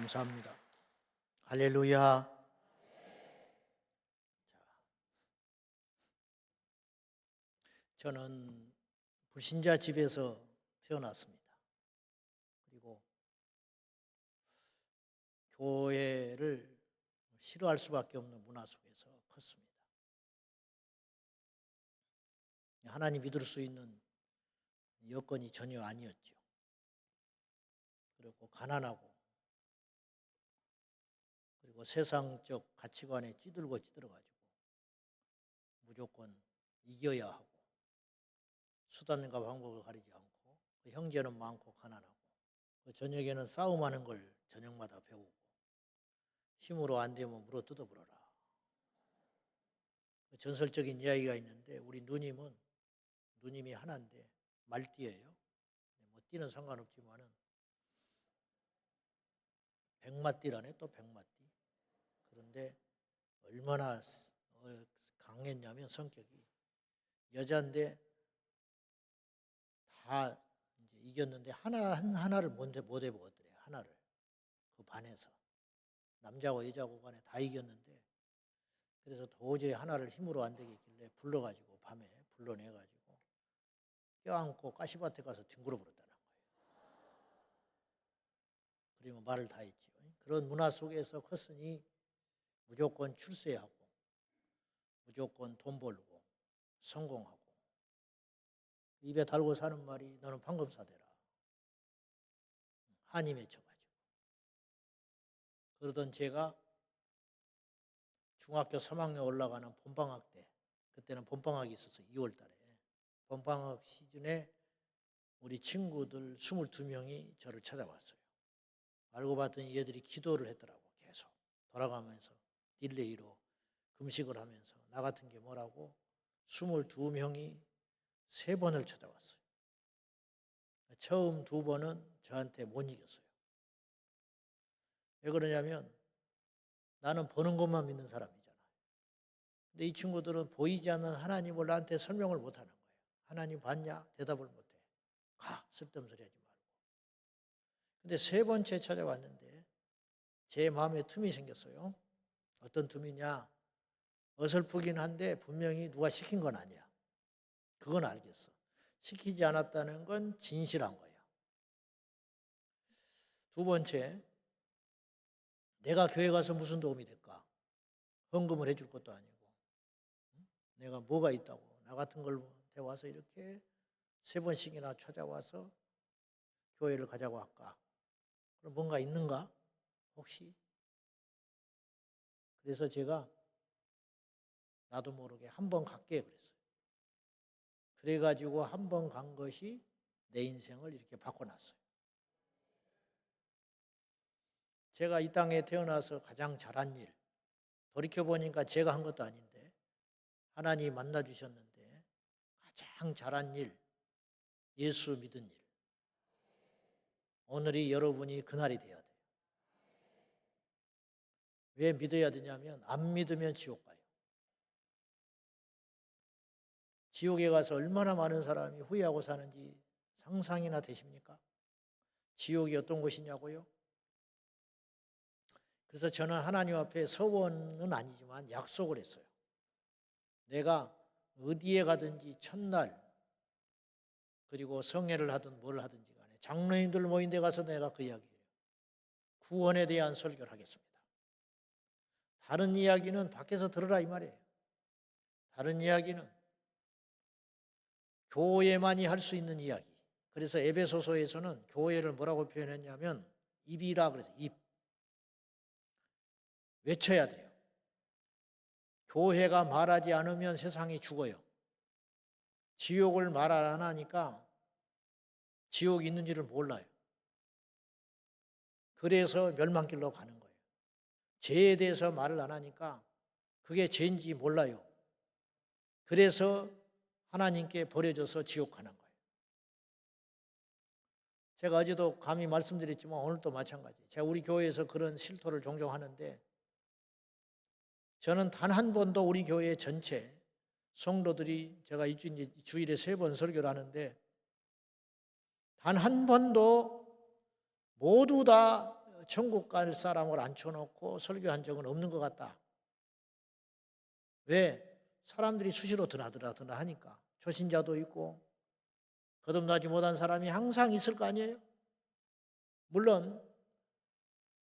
감사합니다. 할렐루야. 저는 불신자 집에서 태어났습니다. 그리고 교회를 싫어할 수밖에 없는 문화 속에서 컸습니다. 하나님 믿을 수 있는 여건이 전혀 아니었죠. 그리고 가난하고, 그리고 세상적 가치관에 찌들어가지고 무조건 이겨야 하고, 수단과 방법을 가리지 않고, 형제는 많고 가난하고, 저녁에는 싸움하는 걸 저녁마다 배우고, 힘으로 안 되면 물어 뜯어버려라. 전설적인 이야기가 있는데, 우리 누님이 하나인데 말띠예요. 뭐 띠는 상관없지만은 백마띠라네. 또 백마띠. 그런데 얼마나 강했냐면 성격이, 여자인데 다 이제 이겼는데 하나를 못 해보거든요. 하나를 그 반에서 남자고 여자고 간에 다 이겼는데, 그래서 도저히 하나를 힘으로 안 되겠길래 불러가지고 밤에 불러내가지고 껴안고 가시밭에 가서 뒹굴어 버렸다는 거예요. 그러면 말을 다 했죠. 그런 문화 속에서 컸으니 무조건 출세하고, 무조건 돈 벌고, 성공하고, 입에 달고 사는 말이 너는 판검사 되라. 한이 맺혀가지고. 그러던 제가 중학교 3학년 올라가는 봄방학 때, 그때는 봄방학이 있어서 2월 달에, 봄방학 시즌에 우리 친구들 22명이 저를 찾아왔어요. 알고 봤더니 얘들이 기도를 했더라고. 계속 돌아가면서 딜레이로 금식을 하면서. 나 같은 게 뭐라고 22명이 3번을 찾아왔어요. 처음 2번은 저한테 못 이겼어요. 왜 그러냐면 나는 보는 것만 믿는 사람이잖아요. 근데 이 친구들은 보이지 않는 하나님을 나한테 설명을 못하는 거예요. 하나님 봤냐? 대답을 못해. 가, 쓸데없는 소리 하지 말고. 근데 3번째 찾아왔는데 제 마음에 틈이 생겼어요. 어떤 틈이냐? 어설프긴 한데 분명히 누가 시킨 건 아니야. 그건 알겠어. 시키지 않았다는 건 진실한 거야. 2번째, 내가 교회 가서 무슨 도움이 될까? 헌금을 해줄 것도 아니고, 내가 뭐가 있다고 나 같은 걸 와서 이렇게 3번씩이나 찾아와서 교회를 가자고 할까? 그럼 뭔가 있는가? 혹시? 그래서 제가 나도 모르게 한번 갈게 그랬어요. 그래가지고 한 번 간 것이 내 인생을 이렇게 바꿔놨어요. 제가 이 땅에 태어나서 가장 잘한 일, 돌이켜보니까 제가 한 것도 아닌데 하나님이 만나주셨는데 가장 잘한 일, 예수 믿은 일. 오늘이 여러분이 그날이 돼야 돼요. 왜 믿어야 되냐면 안 믿으면 지옥 가요. 지옥에 가서 얼마나 많은 사람이 후회하고 사는지 상상이나 되십니까? 지옥이 어떤 곳이냐고요? 그래서 저는 하나님 앞에 서원은 아니지만 약속을 했어요. 내가 어디에 가든지 첫날, 그리고 성회를 하든 뭘 하든지 간에 장로님들 모인 데 가서 내가 그 이야기해요. 구원에 대한 설교를 하겠습니다. 다른 이야기는 밖에서 들으라 이 말이에요. 다른 이야기는 교회만이 할 수 있는 이야기. 그래서 에베소서에서는 교회를 뭐라고 표현했냐면 입이라 그래서 입. 외쳐야 돼요. 교회가 말하지 않으면 세상이 죽어요. 지옥을 말 안 하니까 지옥이 있는지를 몰라요. 그래서 멸망길로 가는 거예요. 죄에 대해서 말을 안 하니까 그게 죄인지 몰라요. 그래서 하나님께 버려져서 지옥 가는 거예요. 제가 어제도 감히 말씀드렸지만 오늘도 마찬가지. 제가 우리 교회에서 그런 실토를 종종 하는데, 저는 단 한 번도 우리 교회 전체 성도들이, 제가 주일에 3번 설교를 하는데 단 한 번도 모두 다 천국 갈 사람을 앉혀놓고 설교한 적은 없는 것 같다. 왜? 사람들이 수시로 드나드나 하니까. 초신자도 있고 거듭나지 못한 사람이 항상 있을 거 아니에요. 물론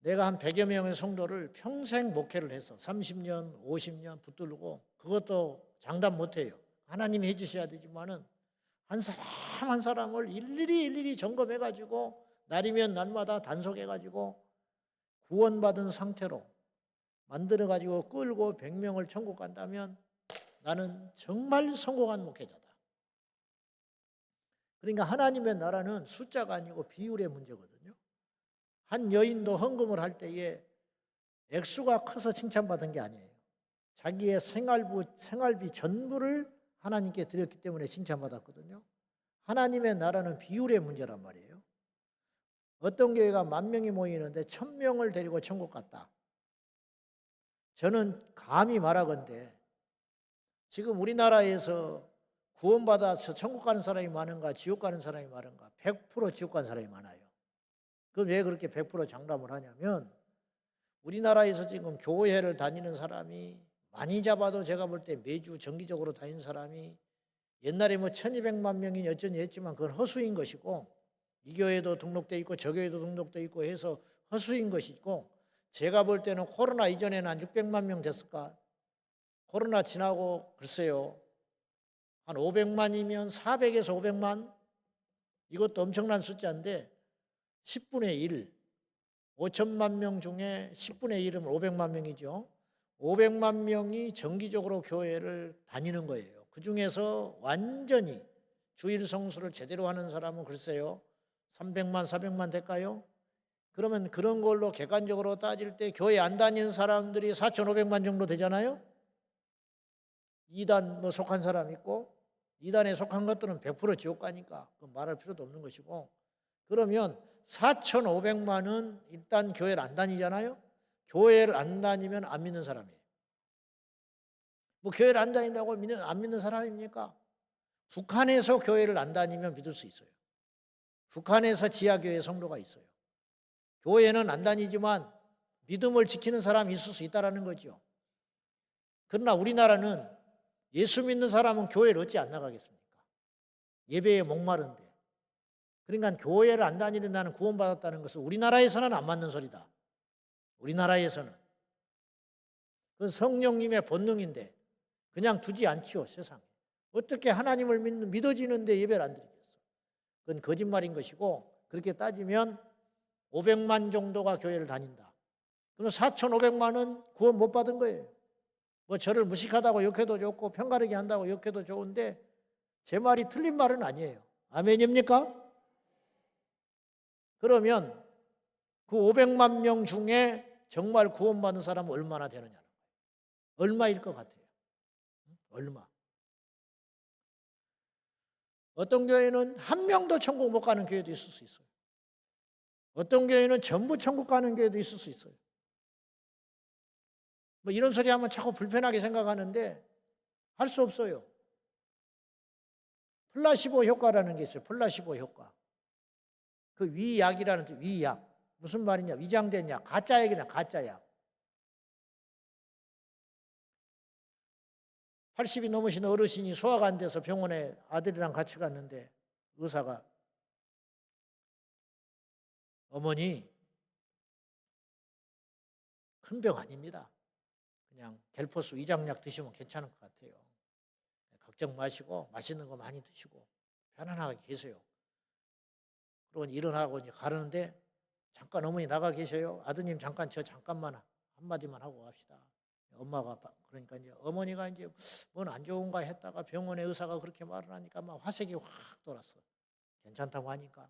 내가 한 100여 명의 성도를 평생 목회를 해서 30년, 50년 붙들고 그것도 장담 못해요. 하나님이 해주셔야 되지만은 한 사람 한 사람을 일일이 점검해가지고 날이면 날마다 단속해가지고 구원받은 상태로 만들어가지고 끌고 100명을 천국 간다면 나는 정말 성공한 목회자다. 그러니까 하나님의 나라는 숫자가 아니고 비율의 문제거든요. 한 여인도 헌금을 할 때에 액수가 커서 칭찬받은 게 아니에요. 자기의 생활비 전부를 하나님께 드렸기 때문에 칭찬받았거든요. 하나님의 나라는 비율의 문제란 말이에요. 어떤 교회가 10,000명이 모이는데 1,000명을 데리고 천국 갔다. 저는 감히 말하건대 지금 우리나라에서 구원받아서 천국 가는 사람이 많은가 지옥 가는 사람이 많은가? 100% 지옥 가는 사람이 많아요. 그럼 왜 그렇게 100% 장담을 하냐면 우리나라에서 지금 교회를 다니는 사람이 많이 잡아도 제가 볼 때 매주 정기적으로 다니는 사람이 옛날에 뭐 1,200만 명이 여전히 했지만 그건 허수인 것이고 이 교회도 등록돼 있고 저 교회도 등록돼 있고 해서 허수인 것이고 제가 볼 때는 코로나 이전에는 한 600만 명 됐을까? 코로나 지나고 글쎄요. 한 500만이면 400에서 500만? 이것도 엄청난 숫자인데 10분의 1, 5천만 명 중에 10분의 1이면 500만 명이죠. 500만 명이 정기적으로 교회를 다니는 거예요. 그중에서 완전히 주일 성수를 제대로 하는 사람은 글쎄요. 300만, 400만 될까요? 그러면 그런 걸로 객관적으로 따질 때 교회 안 다니는 사람들이 4,500만 정도 되잖아요. 2단 뭐 속한 사람 있고 2단에 속한 것들은 100% 지옥 가니까 말할 필요도 없는 것이고 그러면 4,500만은 일단 교회를 안 다니잖아요. 교회를 안 다니면 안 믿는 사람이에요. 뭐 교회를 안 다닌다고 안 믿는 사람입니까? 북한에서 교회를 안 다니면 믿을 수 있어요. 북한에서 지하교회 성도가 있어요. 교회는 안 다니지만 믿음을 지키는 사람이 있을 수 있다는 거죠. 그러나 우리나라는 예수 믿는 사람은 교회를 어찌 안 나가겠습니까? 예배에 목마른데. 그러니까 교회를 안 다니는 나는 구원받았다는 것은 우리나라에서는 안 맞는 소리다. 우리나라에서는. 그건 성령님의 본능인데 그냥 두지 않지요, 세상에. 어떻게 하나님을 믿어지는데 예배를 안 드리겠어? 그건 거짓말인 것이고 그렇게 따지면 500만 정도가 교회를 다닌다. 그럼 4,500만은 구원 못 받은 거예요. 뭐 저를 무식하다고 욕해도 좋고 편가르기 한다고 욕해도 좋은데 제 말이 틀린 말은 아니에요. 아멘입니까? 그러면 그 500만 명 중에 정말 구원받은 사람은 얼마나 되느냐는 거예요. 얼마일 것 같아요. 얼마. 어떤 교회는 한 명도 천국 못 가는 교회도 있을 수 있어요. 어떤 교회는 전부 천국 가는 교회도 있을 수 있어요. 뭐 이런 소리 하면 자꾸 불편하게 생각하는데 할 수 없어요. 플라시보 효과라는 게 있어요. 플라시보 효과. 그 위약이라는 뜻, 위약. 무슨 말이냐? 위장된 약, 가짜 약이냐, 가짜 약. 80이 넘으신 어르신이 소화가 안 돼서 병원에 아들이랑 같이 갔는데 의사가 어머니 큰 병 아닙니다. 그냥 델포스 위장약 드시면 괜찮을 것 같아요. 걱정 마시고 맛있는 거 많이 드시고 편안하게 계세요. 그러고 일어나고 이제 가는데 잠깐 어머니 나가 계셔요. 아드님 잠깐 잠깐만 한마디만 하고 갑시다. 엄마가 그러니까 이제 어머니가 이제 뭔 안 좋은가 했다가 병원에 의사가 그렇게 말을 하니까 막 화색이 확 돌았어. 괜찮다고 하니까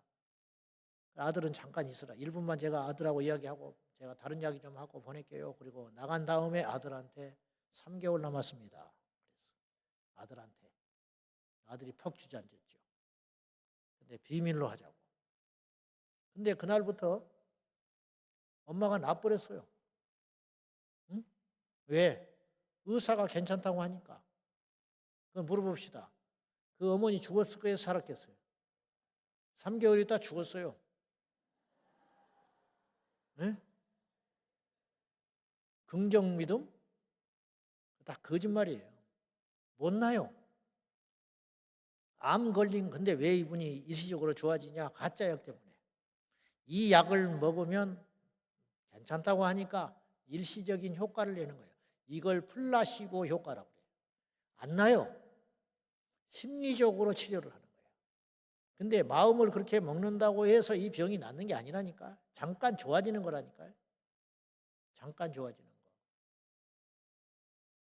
아들은 잠깐 있으라. 1분만 제가 아들하고 이야기하고 제가 다른 이야기 좀 하고 보낼게요. 그리고 나간 다음에 아들한테 3개월 남았습니다. 그래서 아들한테 아들이 퍽 주저앉았죠. 근데 비밀로 하자고. 근데 그날부터 엄마가 놔버렸어요. 응? 왜? 의사가 괜찮다고 하니까. 그럼 물어봅시다. 그 어머니 죽었을 거예요? 살았겠어요? 3개월 있다 죽었어요. 네? 긍정 믿음? 다 거짓말이에요. 못 나요. 암 걸린 근데 왜 이분이 일시적으로 좋아지냐? 가짜 약 때문에. 이 약을 먹으면 괜찮다고 하니까 일시적인 효과를 내는 거예요. 이걸 플라시보 효과라고 해요. 안 나요. 심리적으로 치료를 하는 거예요. 근데 마음을 그렇게 먹는다고 해서 이 병이 낫는 게 아니라니까. 잠깐 좋아지는 거라니까요. 잠깐 좋아지는 거.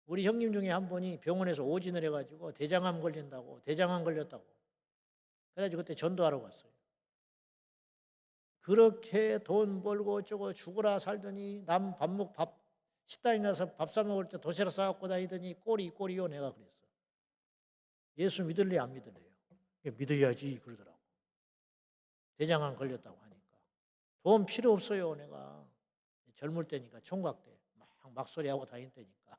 우리 형님 중에 한 분이 병원에서 오진을 해가지고 대장암 걸린다고, 대장암 걸렸다고. 그래가지고 그때 전도하러 갔어요. 그렇게 돈 벌고 어쩌고 죽으라 살더니 남 식당에 가서 밥 사 먹을 때 도시락 싸갖고 다니더니 꼬리요 내가 그랬어. 예수 믿을래 안 믿을래요? 믿어야지 그러더라고. 대장암 걸렸다고 하니까. 돈 필요 없어요 내가. 젊을 때니까 총각 때 막 막소리하고 다닐 때니까.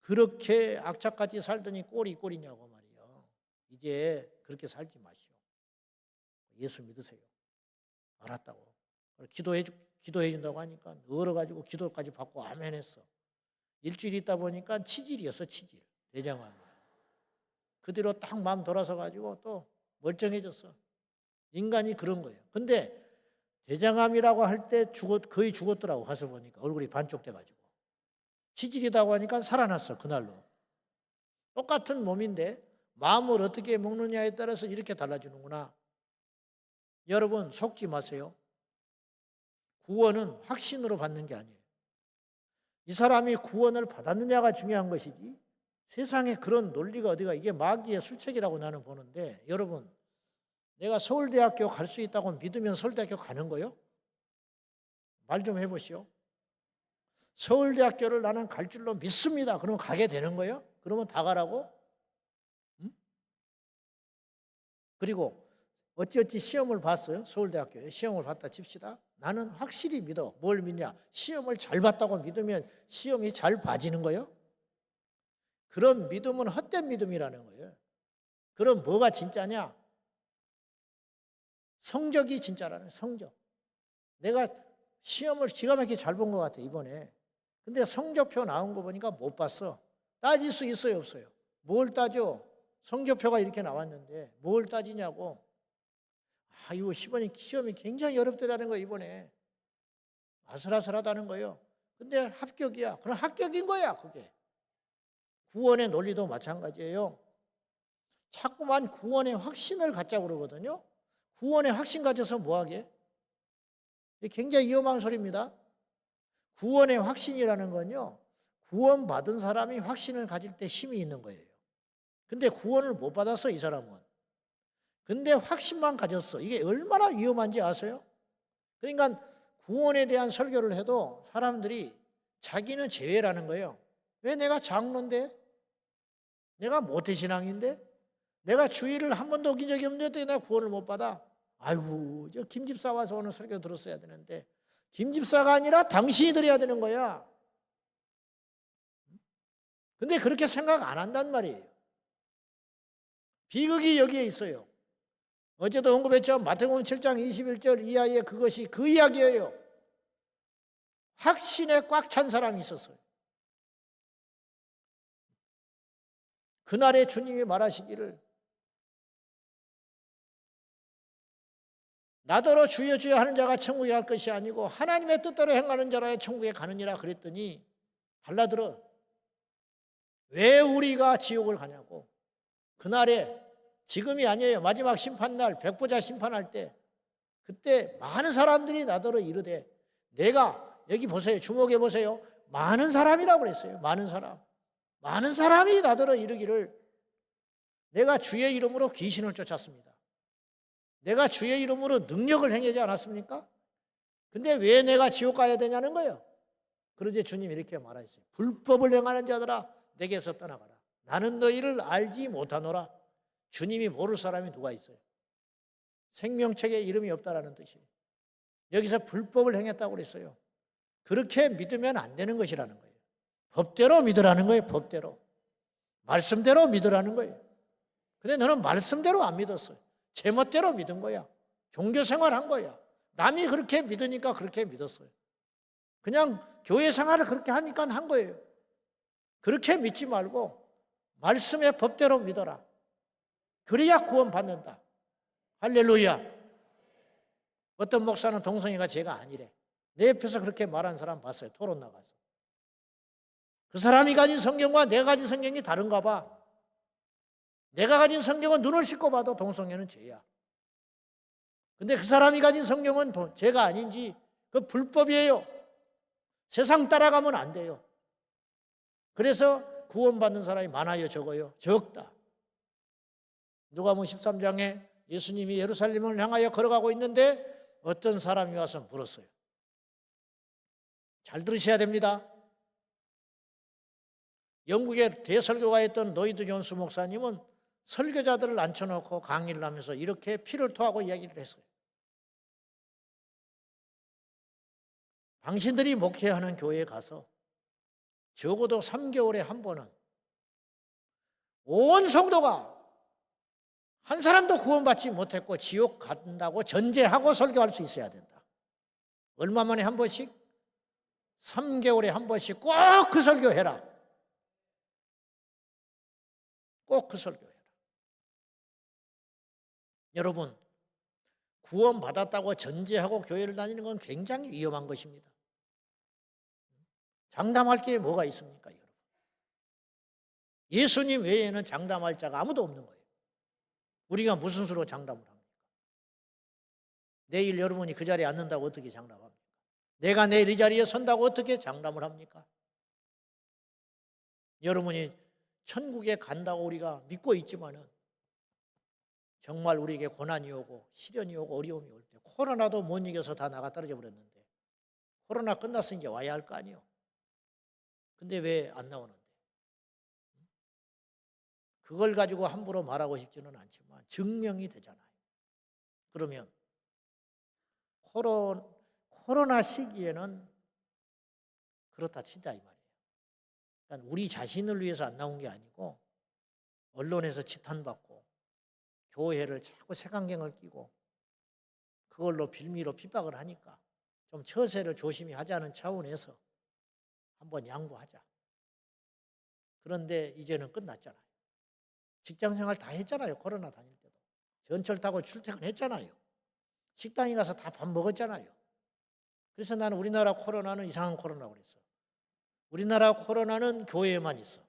그렇게 악착같이 살더니 꼬리냐고 말이요. 이제 그렇게 살지 마시오. 예수 믿으세요. 알았다고. 기도해 준다고 하니까 얼어가지고 기도까지 받고 아멘 했어. 일주일 있다 보니까 치질이었어, 치질. 대장암이. 그대로 딱 마음 돌아서 가지고 또 멀쩡해졌어. 인간이 그런 거예요. 근데 대장암이라고 할 때 거의 죽었더라고. 가서 보니까 얼굴이 반쪽 돼가지고. 치질이다고 하니까 살아났어, 그날로. 똑같은 몸인데 마음을 어떻게 먹느냐에 따라서 이렇게 달라지는구나. 여러분 속지 마세요. 구원은 확신으로 받는 게 아니에요. 이 사람이 구원을 받았느냐가 중요한 것이지 세상에 그런 논리가 어디가 이게 마귀의 술책이라고 나는 보는데 여러분 내가 서울대학교 갈 수 있다고 믿으면 서울대학교 가는 거요? 말 좀 해보시오. 서울대학교를 나는 갈 줄로 믿습니다. 그러면 가게 되는 거예요? 그러면 다 가라고? 응? 그리고 어찌어찌 시험을 봤어요. 서울대학교에 시험을 봤다 칩시다. 나는 확실히 믿어. 뭘 믿냐? 시험을 잘 봤다고 믿으면 시험이 잘 봐지는 거예요? 그런 믿음은 헛된 믿음이라는 거예요. 그럼 뭐가 진짜냐? 성적이 진짜라는 거예요. 성적. 내가 시험을 기가 막히게 잘 본 것 같아 이번에. 근데 성적표 나온 거 보니까 못 봤어. 따질 수 있어요 없어요? 뭘 따져? 성적표가 이렇게 나왔는데 뭘 따지냐고. 이거 시험이 굉장히 어렵다는 거예요 이번에. 아슬아슬하다는 거예요. 근데 합격이야. 그럼 합격인 거야 그게. 구원의 논리도 마찬가지예요. 자꾸만 구원의 확신을 갖자고 그러거든요. 구원의 확신 가져서 뭐하게? 굉장히 위험한 소리입니다. 구원의 확신이라는 건요. 구원받은 사람이 확신을 가질 때 힘이 있는 거예요. 근데 구원을 못 받았어 이 사람은. 근데 확신만 가졌어. 이게 얼마나 위험한지 아세요? 그러니까 구원에 대한 설교를 해도 사람들이 자기는 제외라는 거예요. 왜 내가 장로인데? 내가 모태신앙인데? 내가 주의를 한 번도 어긴 적이 없는데 어떻게 내가 구원을 못 받아? 아이고 저 김집사 와서 오늘 설교 들었어야 되는데 김집사가 아니라 당신이 들어야 되는 거야. 근데 그렇게 생각 안 한단 말이에요. 비극이 여기에 있어요. 어제도 언급했죠. 마태복음 7장 21절 이하의 그것이 그 이야기예요. 확신에 꽉 찬 사람이 있었어요. 그날에 주님이 말하시기를 나더러 주여 주여 하는 자가 천국에 갈 것이 아니고 하나님의 뜻대로 행하는 자라야 천국에 가느니라 그랬더니 달라들어. 왜 우리가 지옥을 가냐고. 그날에 지금이 아니에요. 마지막 심판날 백보자 심판할 때 그때 많은 사람들이 나더러 이르되 내가 여기 보세요. 주목해 보세요. 많은 사람이라고 그랬어요. 많은 사람. 많은 사람이 나더러 이르기를 내가 주의 이름으로 귀신을 쫓았습니다. 내가 주의 이름으로 능력을 행하지 않았습니까? 근데 왜 내가 지옥 가야 되냐는 거예요. 그러지 주님이 이렇게 말하셨어요. 불법을 행하는 자들아 내게서 떠나가라. 나는 너희를 알지 못하노라. 주님이 모를 사람이 누가 있어요? 생명책에 이름이 없다라는 뜻이에요. 여기서 불법을 행했다고 그랬어요. 그렇게 믿으면 안 되는 것이라는 거예요. 법대로 믿으라는 거예요. 법대로. 말씀대로 믿으라는 거예요. 근데 너는 말씀대로 안 믿었어요. 제멋대로 믿은 거야. 종교 생활한 거야. 남이 그렇게 믿으니까 그렇게 믿었어요. 그냥 교회 생활을 그렇게 하니까 한 거예요. 그렇게 믿지 말고 말씀의 법대로 믿어라. 그래야 구원받는다. 할렐루야. 어떤 목사는 동성애가 죄가 아니래. 내 옆에서 그렇게 말하는 사람 봤어요. 토론 나가서. 그 사람이 가진 성경과 내가 가진 성경이 다른가 봐. 내가 가진 성경은 눈을 씻고 봐도 동성애는 죄야. 근데 그 사람이 가진 성경은 죄가 아닌지 그 불법이에요. 세상 따라가면 안 돼요. 그래서 구원받는 사람이 많아요, 적어요? 적다. 누가복음 13장에 예수님이 예루살렘을 향하여 걸어가고 있는데 어떤 사람이 와서 물었어요. 잘 들으셔야 됩니다. 영국의 대설교가였던 노이드 존스 목사님은 설교자들을 앉혀놓고 강의를 하면서 이렇게 피를 토하고 이야기를 했어요. 당신들이 목회하는 교회에 가서 적어도 3개월에 한 번은 온 성도가 한 사람도 구원받지 못했고 지옥 간다고 전제하고 설교할 수 있어야 된다. 얼마 만에 한 번씩? 3개월에 한 번씩 꼭 그 설교해라. 꼭 그 설교해라. 여러분, 구원받았다고 전제하고 교회를 다니는 건 굉장히 위험한 것입니다. 장담할 게 뭐가 있습니까, 여러분? 예수님 외에는 장담할 자가 아무도 없는 거예요. 우리가 무슨 수로 장담을 합니까? 내일 여러분이 그 자리에 앉는다고 어떻게 장담합니까? 내가 내일 이 자리에 선다고 어떻게 장담을 합니까? 여러분이 천국에 간다고 우리가 믿고 있지만은 정말 우리에게 고난이 오고 시련이 오고 어려움이 올 때 코로나도 못 이겨서 다 나가 떨어져 버렸는데 코로나 끝났으니 이제 와야 할 거 아니에요. 근데 왜 안 나오는데? 그걸 가지고 함부로 말하고 싶지는 않지만 증명이 되잖아요. 그러면 코로나 시기에는 그렇다 치자 이 말이에요. 그러니까 우리 자신을 위해서 안 나온 게 아니고 언론에서 지탄받고 교회를 자꾸 색안경을 끼고 그걸로 빌미로 핍박을 하니까 좀 처세를 조심히 하자는 차원에서 한번 양보하자. 그런데 이제는 끝났잖아요. 직장생활 다 했잖아요. 코로나 다닐 때도. 전철 타고 출퇴근했잖아요. 식당에 가서 다 밥 먹었잖아요. 그래서 나는 우리나라 코로나는 이상한 코로나라고 그랬어. 우리나라 코로나는 교회에만 있어.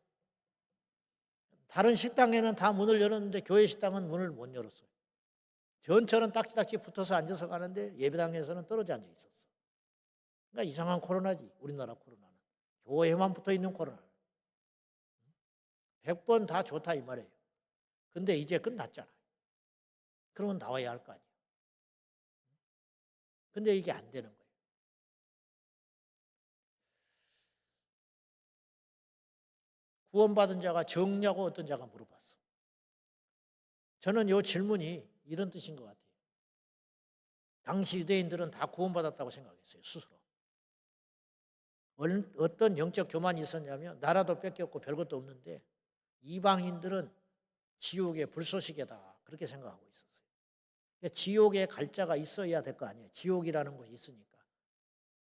다른 식당에는 다 문을 열었는데 교회 식당은 문을 못 열었어요. 전철은 딱지딱지 붙어서 앉아서 가는데 예배당에서는 떨어져 앉아 있었어. 그러니까 이상한 코로나지, 우리나라 코로나는. 교회에만 붙어 있는 코로나. 100번 다 좋다 이 말이에요. 근데 이제 끝났잖아요. 그러면 나와야 할 거 아니에요. 근데 이게 안 되는 거예요. 구원받은 자가 적냐고 어떤 자가 물어봤어. 저는 이 질문이 이런 뜻인 것 같아요. 당시 유대인들은 다 구원받았다고 생각했어요, 스스로. 어떤 영적 교만이 있었냐면 나라도 뺏겼고 별것도 없는데 이방인들은 지옥의 불쏘시개다 그렇게 생각하고 있었어요. 그러니까 지옥에 갈 자가 있어야 될 거 아니에요. 지옥이라는 곳이 있으니까.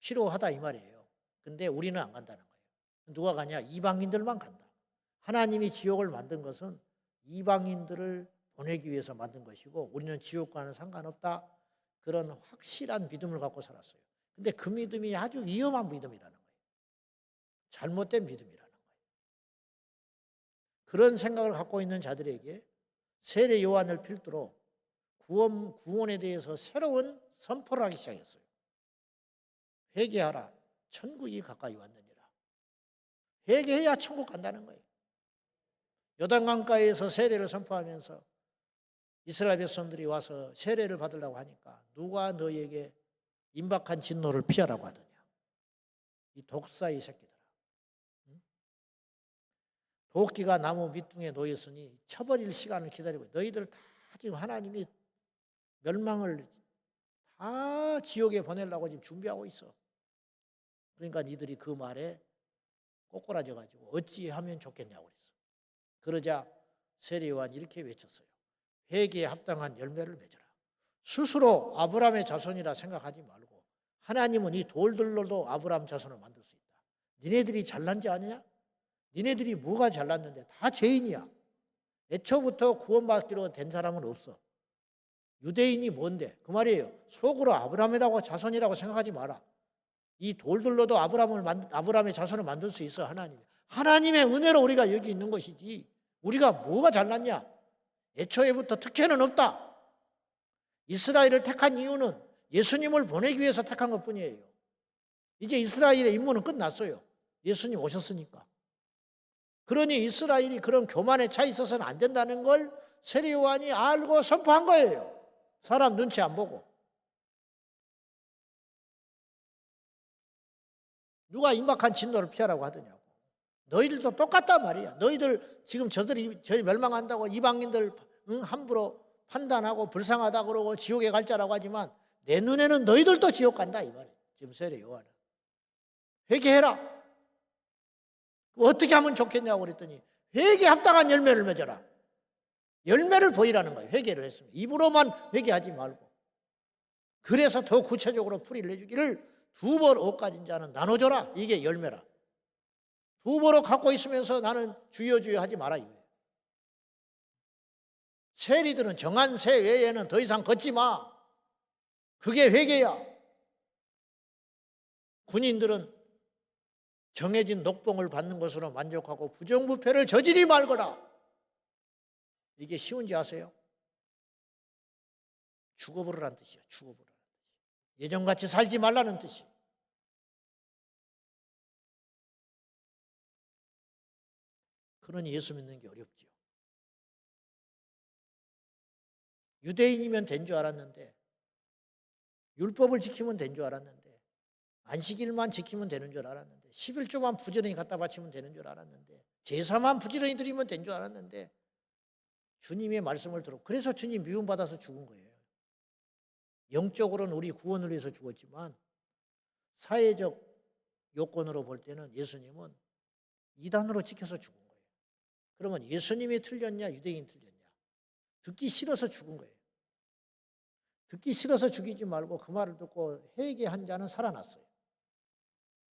필요하다 이 말이에요. 근데 우리는 안 간다는 거예요. 누가 가냐? 이방인들만 간다. 하나님이 지옥을 만든 것은 이방인들을 보내기 위해서 만든 것이고 우리는 지옥과는 상관없다. 그런 확실한 믿음을 갖고 살았어요. 근데 그 믿음이 아주 위험한 믿음이라는 거예요. 잘못된 믿음이라는 거예요. 그런 생각을 갖고 있는 자들에게 세례 요한을 필두로 구원에 대해서 새로운 선포를 하기 시작했어요. 회개하라. 천국이 가까이 왔느니라. 회개해야 천국 간다는 거예요. 요단강가에서 세례를 선포하면서 이스라엘 백성들이 와서 세례를 받으려고 하니까 누가 너희에게 임박한 진노를 피하라고 하더냐. 이 독사의 새끼들아. 도끼가 나무 밑둥에 놓였으니 쳐버릴 시간을 기다리고 너희들 다 지금 하나님이 멸망을 다 지옥에 보내려고 지금 준비하고 있어. 그러니까 니들이 그 말에 꼬꾸라져가지고 어찌하면 좋겠냐고 그랬어. 그러자 세례요한이 이렇게 외쳤어요. 회개에 합당한 열매를 맺어라. 스스로 아브라함의 자손이라 생각하지 말고 하나님은 이 돌들로도 아브라함 자손을 만들 수 있다. 니네들이 잘난지 아니냐? 니네들이 뭐가 잘났는데 다 죄인이야. 애초부터 구원받기로 된 사람은 없어. 유대인이 뭔데? 그 말이에요. 속으로 아브라함이라고 자손이라고 생각하지 마라. 이 돌들로도 아브라함의 자손을 만들 수 있어. 하나님의 은혜로 우리가 여기 있는 것이지. 우리가 뭐가 잘났냐? 애초에부터 특혜는 없다. 이스라엘을 택한 이유는 예수님을 보내기 위해서 택한 것뿐이에요. 이제 이스라엘의 임무는 끝났어요. 예수님 오셨으니까. 그러니 이스라엘이 그런 교만에 차 있어서는 안 된다는 걸 세례 요한이 알고 선포한 거예요. 사람 눈치 안 보고. 누가 임박한 진노를 피하라고 하더냐고. 너희들도 똑같단 말이야. 너희들 지금 저희 멸망한다고 이방인들 함부로 판단하고 불쌍하다 그러고 지옥에 갈 자라고 하지만 내 눈에는 너희들도 지옥 간다 이 말이에요. 지금 세례 요한은. 회개해라. 어떻게 하면 좋겠냐고 그랬더니 회개 합당한 열매를 맺어라. 열매를 보이라는 거예요. 회개를 했으면. 입으로만 회개하지 말고. 그래서 더 구체적으로 풀이를 해주기를 두벌 옷 가진 자는 나눠줘라. 이게 열매라. 두벌 옷 갖고 있으면서 나는 주여 주여 하지 마라 이거예요. 세리들은 정한 새 외에는 더 이상 걷지 마. 그게 회개야. 군인들은 정해진 녹봉을 받는 것으로 만족하고 부정부패를 저지르지 말거라. 이게 쉬운지 아세요? 죽어버리라는 뜻이야. 죽어버리라는 뜻이. 예전같이 살지 말라는 뜻이. 그러니 예수 믿는 게 어렵지요. 유대인이면 된 줄 알았는데 율법을 지키면 된 줄 알았는데 안식일만 지키면 되는 줄 알았는데 11조만 부지런히 갖다 바치면 되는 줄 알았는데 제사만 부지런히 드리면 된 줄 알았는데 주님의 말씀을 들어. 그래서 주님 미움받아서 죽은 거예요. 영적으로는 우리 구원을 위해서 죽었지만 사회적 요건으로 볼 때는 예수님은 이단으로 지켜서 죽은 거예요. 그러면 예수님이 틀렸냐 유대인이 틀렸냐? 듣기 싫어서 죽은 거예요. 듣기 싫어서 죽이지 말고 그 말을 듣고 회개한 자는 살아났어요.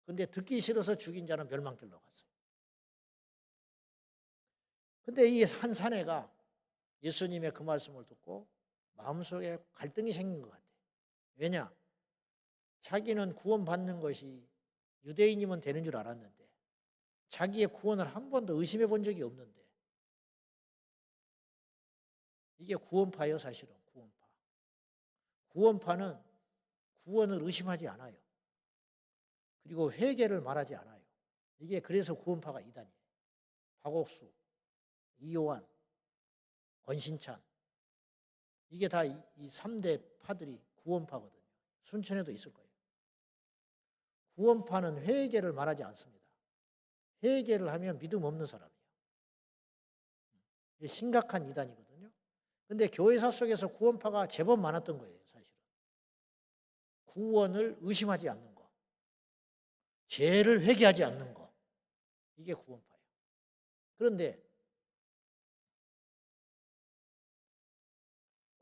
근데 듣기 싫어서 죽인 자는 멸망길로 갔어요. 근데 이 한 사내가 예수님의 그 말씀을 듣고 마음속에 갈등이 생긴 것 같아요. 왜냐? 자기는 구원받는 것이 유대인이면 되는 줄 알았는데 자기의 구원을 한 번도 의심해 본 적이 없는데 이게 구원파예요. 사실은 구원파. 구원파는 구원을 의심하지 않아요. 그리고 회개를 말하지 않아요. 이게 그래서 구원파가 이단이에요. 박옥수, 이요한, 권신찬 이게 다 이 3대 파들이 구원파거든요. 순천에도 있을 거예요. 구원파는 회개를 말하지 않습니다. 회개를 하면 믿음 없는 사람이에요. 이게 심각한 이단이거든요. 그런데 교회사 속에서 구원파가 제법 많았던 거예요. 사실은. 구원을 의심하지 않는 거. 죄를 회개하지 않는 거. 이게 구원파예요. 그런데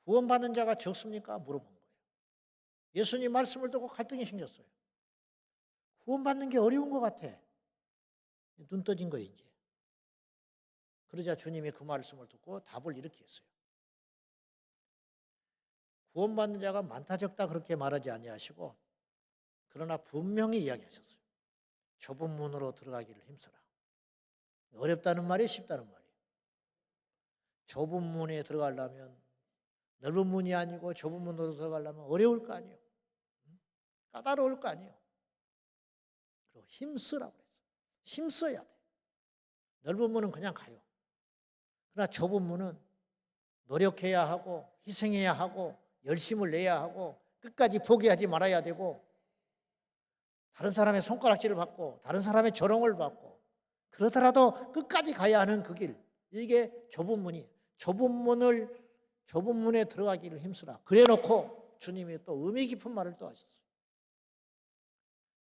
구원받는 자가 적습니까? 물어본 거예요. 예수님 말씀을 듣고 갈등이 생겼어요. 구원받는 게 어려운 것 같아. 눈 떠진 거예요, 이제. 그러자 주님이 그 말씀을 듣고 답을 이렇게 했어요. 구원받는 자가 많다 적다 그렇게 말하지 아니하시고 그러나 분명히 이야기하셨어요. 좁은 문으로 들어가기를 힘쓰라. 어렵다는 말이 쉽다는 말이에요. 좁은 문에 들어가려면 넓은 문이 아니고 좁은 문으로 들어가려면 어려울 거 아니에요. 까다로울 거 아니에요. 그리고 힘쓰라고 그랬어요. 힘써야 돼. 넓은 문은 그냥 가요. 그러나 좁은 문은 노력해야 하고 희생해야 하고 열심을 내야 하고 끝까지 포기하지 말아야 되고 다른 사람의 손가락질을 받고 다른 사람의 조롱을 받고 그러더라도 끝까지 가야 하는 그 길. 이게 좁은 문이. 좁은 문에 들어가기를 힘쓰라. 그래놓고 주님이 또 의미 깊은 말을 또 하셨어요.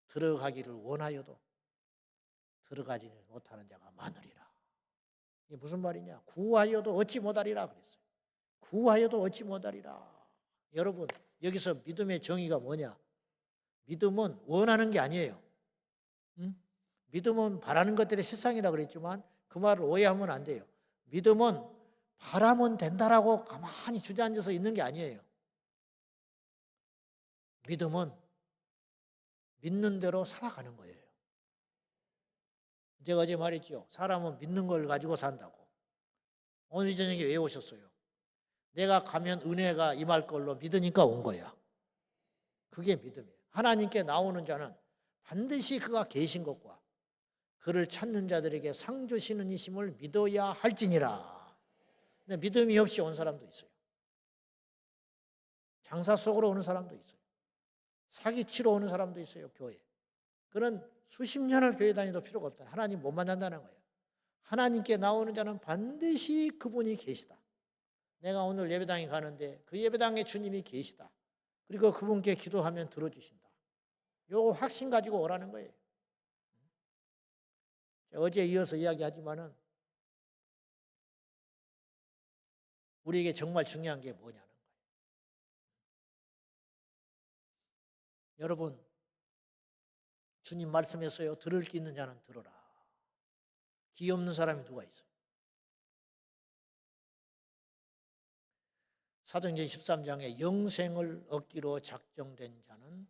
들어가기를 원하여도 들어가지 못하는 자가 많으리라. 이게 무슨 말이냐? 구하여도 얻지 못하리라 그랬어요. 구하여도 얻지 못하리라. 여러분 여기서 믿음의 정의가 뭐냐? 믿음은 원하는 게 아니에요. 응? 믿음은 바라는 것들의 실상이라고 그랬지만 그 말을 오해하면 안 돼요. 믿음은 바라면 된다라고 가만히 주저앉아서 있는 게 아니에요. 믿음은 믿는 대로 살아가는 거예요. 제가 어제 말했죠. 사람은 믿는 걸 가지고 산다고. 오늘 저녁에 왜 오셨어요? 내가 가면 은혜가 임할 걸로 믿으니까 온 거야. 그게 믿음이에요. 하나님께 나오는 자는 반드시 그가 계신 것과 그를 찾는 자들에게 상 주시는 이심을 믿어야 할지니라. 근데 믿음이 없이 온 사람도 있어요. 장사 속으로 오는 사람도 있어요. 사기치러 오는 사람도 있어요, 교회. 그런 수십 년을 교회 다니도 필요가 없다. 하나님 못 만난다는 거예요. 하나님께 나오는 자는 반드시 그분이 계시다. 내가 오늘 예배당에 가는데 그 예배당에 주님이 계시다. 그리고 그분께 기도하면 들어주신다. 요거 확신 가지고 오라는 거예요. 어제 이어서 이야기하지만은 우리에게 정말 중요한 게 뭐냐는 거예요. 여러분, 주님 말씀했어요. 들을 게 있는 자는 들어라. 귀 없는 사람이 누가 있어요? 사도행전 13장에 영생을 얻기로 작정된 자는